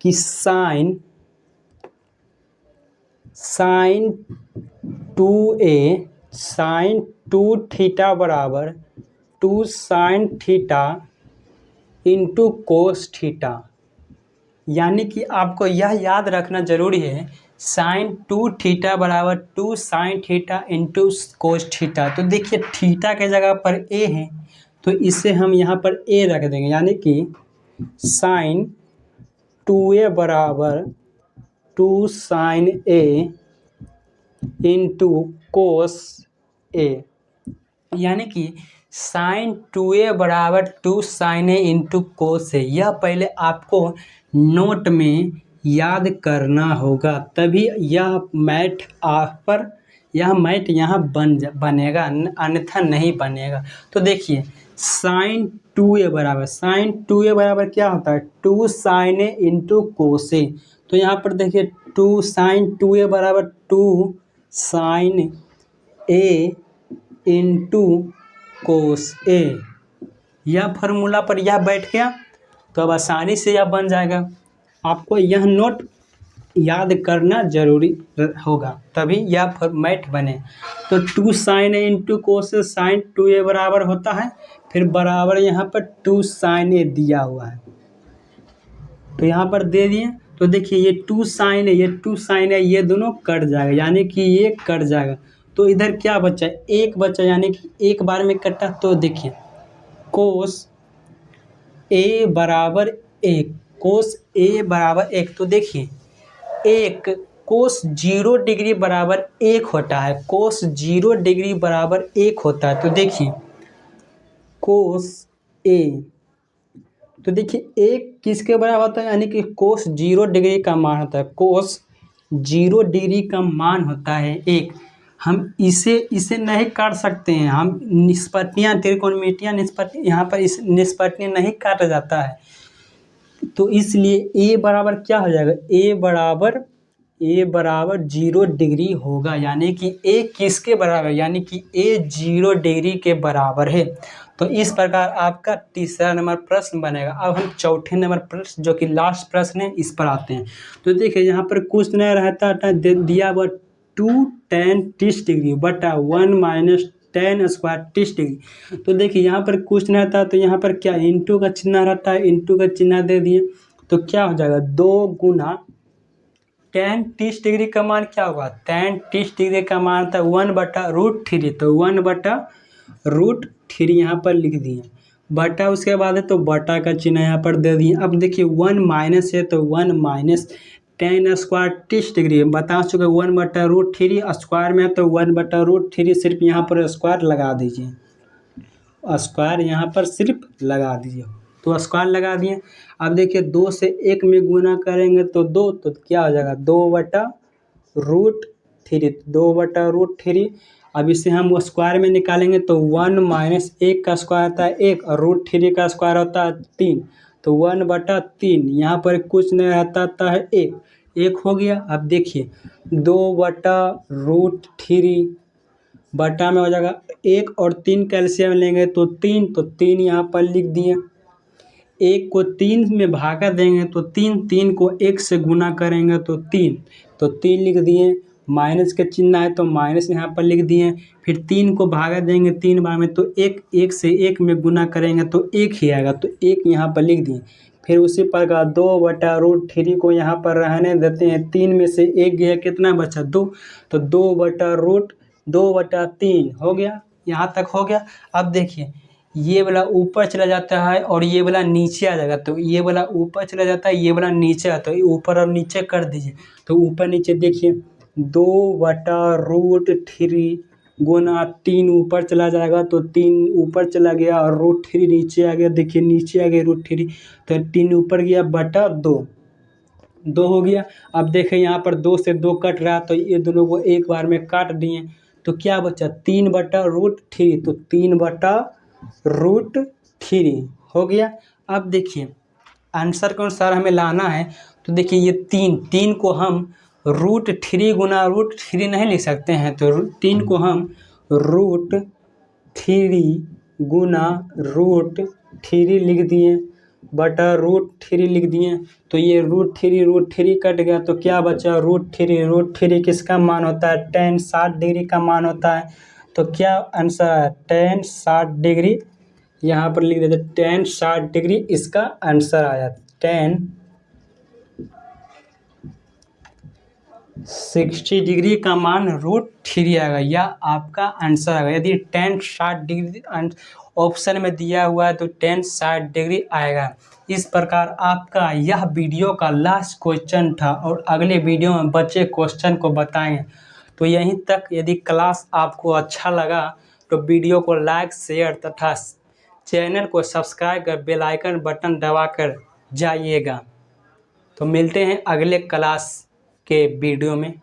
कि साइन 2a साइन 2 थीटा बराबर 2 sine theta into cos theta, यानी कि आपको यह याद रखना जरूरी है साइन 2 थीटा बराबर 2 sine theta into cos theta. तो देखिए थीटा के जगह पर ए है, तो इसे हम यहाँ पर ए रख देंगे, यानी कि साइन 2a बराबर 2 साइन a इंटू कोस ए, यानी कि साइन 2a बराबर 2 साइन ए इंटू कोस ए। यह पहले आपको नोट में याद करना होगा, तभी यह मैथ यहाँ बनेगा, अन्यथा नहीं बनेगा। तो देखिए साइन 2a बराबर क्या होता है 2 साइन ए इंटू कोस ए। तो यहाँ पर देखिए 2 साइन 2a बराबर 2 साइन ए इंटू कोस ए। यह फार्मूला पर यह बैठ गया, तो अब आसानी से यह बन जाएगा। आपको यह नोट याद करना जरूरी होगा, तभी यह मैथ बने। तो 2 साइन ए इंटू कोस ए, साइन 2a बराबर होता है, फिर बराबर यहाँ पर 2 साइन ए दिया हुआ है, तो यहाँ पर दे दिए। तो देखिए ये 2 साइन है ये दोनों कट जाएगा, यानी कि ये कट जाएगा। तो इधर क्या बचा, एक बचा, यानी कि एक बार में कटा। तो देखिए कोस ए बराबर 1, तो देखिए एक कोस 0 डिग्री बराबर 1 होता है, कोस 0 डिग्री बराबर 1 होता है। तो देखिए कोस ए, तो देखिए एक किसके बराबर होता है, यानी कि कोस 0 डिग्री का मान होता है, कोस 0 डिग्री का मान होता है 1। हम इसे नहीं काट सकते हैं, हम निष्पत्तियाँ त्रिकोणमितियाँ निष्पत्ति यहाँ पर इस निष्पत्तियाँ नहीं काटा जाता है, तो इसलिए ए बराबर क्या हो जाएगा, ए बराबर 0 डिग्री होगा, यानी कि ए किसके बराबर, यानी कि ए 0 डिग्री के बराबर है। तो इस प्रकार आपका तीसरा नंबर प्रश्न बनेगा। अब हम चौथे नंबर प्रश्न, जो कि लास्ट प्रश्न है, इस पर आते हैं। तो देखिए यहाँ पर कुछ नहीं रहता था, दिया हुआ 2 tan 30 डिग्री बटा 1 माइनस tan स्क्वायर 30 डिग्री। तो देखिए यहाँ पर कुछ नहीं रहता, तो यहाँ पर क्या इंटू का चिन्ह रहता है, इंटू का चिन्ह दे दिए, तो क्या हो जाएगा 2 गुना tan 30 डिग्री का मान क्या होगा, tan 30 डिग्री का मान था 1/√3, तो 1/√3 यहाँ पर लिख दिए, बटा उसके बाद है तो बटा का चिन्ह यहाँ पर दे दिए। अब देखिए 1 माइनस है, तो 1 माइनस tan स्क्वायर 30 डिग्री बता चुके 1/√3 स्क्वायर में है तो 1/√3 सिर्फ यहाँ पर स्क्वायर लगा दीजिए, स्क्वायर यहाँ पर सिर्फ लगा दीजिए। तो स्क्वायर लगा दिए। अब देखिए 2 से 1 में गुना करेंगे तो 2, तो क्या हो जाएगा 2/√3, 2/√3। अब इसे हम स्क्वायर में निकालेंगे तो 1 माइनस 1 का स्क्वायर होता है 1 और √3 का स्क्वायर होता है 3, तो 1/3 यहाँ पर कुछ नहीं रहता है 1 हो गया। अब देखिए 2/√3 बटा में हो जाएगा 1 और 3 कैल्शियम लेंगे तो 3, तो 3 यहाँ पर लिख दिए। 1 को 3 में भागा देंगे तो 3, 3 को 1 से गुना करेंगे तो 3, तो 3 लिख दिए। माइनस के चिन्ह है तो माइनस यहाँ पर लिख दिए। फिर 3 को भागा देंगे 3 बार में तो 1, 1 से 1 में गुना करेंगे तो 1 ही आएगा, तो 1 यहाँ पर लिख दिए। फिर उसी प्रकार 2/√3 को यहाँ पर रहने देते हैं, 3 में से 1 गया कितना बचा 2, तो 2/3 हो गया, यहाँ तक हो गया। अब देखिए ये वाला ऊपर चला जाता है और ये वाला नीचे आ जाएगा, तो ये वाला ऊपर चला जाता है, ये वाला नीचे आता है, ऊपर और नीचे कर दीजिए। तो ऊपर नीचे देखिए 2/√3 गुना 3 ऊपर चला जाएगा तो 3 ऊपर चला गया और √3 नीचे आ गया। देखिए नीचे आ गया √3 तो 3 ऊपर गया बटा 2 हो गया। अब देखें यहाँ पर 2 से 2 कट रहा तो ये दोनों को एक बार में काट दिए तो क्या बचा 3/√3, तो 3/√3 हो गया। अब देखिए आंसर के अनुसार हमें लाना है तो देखिए ये 3 को हम √3 गुना √3 नहीं लिख सकते हैं, तो 3 को हम √3 गुना √3 लिख दिए बटा √3 लिख दिए। तो ये √3 कट गया तो क्या बचा √3 किसका मान होता है tan 60 डिग्री का मान होता है। तो क्या आंसर है tan 60 डिग्री, यहाँ पर लिख देते tan 60 डिग्री इसका आंसर आया। tan 60 डिग्री का मान √3 आएगा, यह आपका आंसर आएगा। यदि tan 60 डिग्री ऑप्शन में दिया हुआ है तो tan 60 डिग्री आएगा। इस प्रकार आपका यह वीडियो का लास्ट क्वेश्चन था और अगले वीडियो में बचे क्वेश्चन को बताएंगे। तो यहीं तक। यदि क्लास आपको अच्छा लगा तो वीडियो को लाइक शेयर तथा चैनल को सब्सक्राइब कर बेल आइकन बटन दबाकर जाइएगा। तो मिलते हैं अगले क्लास के वीडियो में।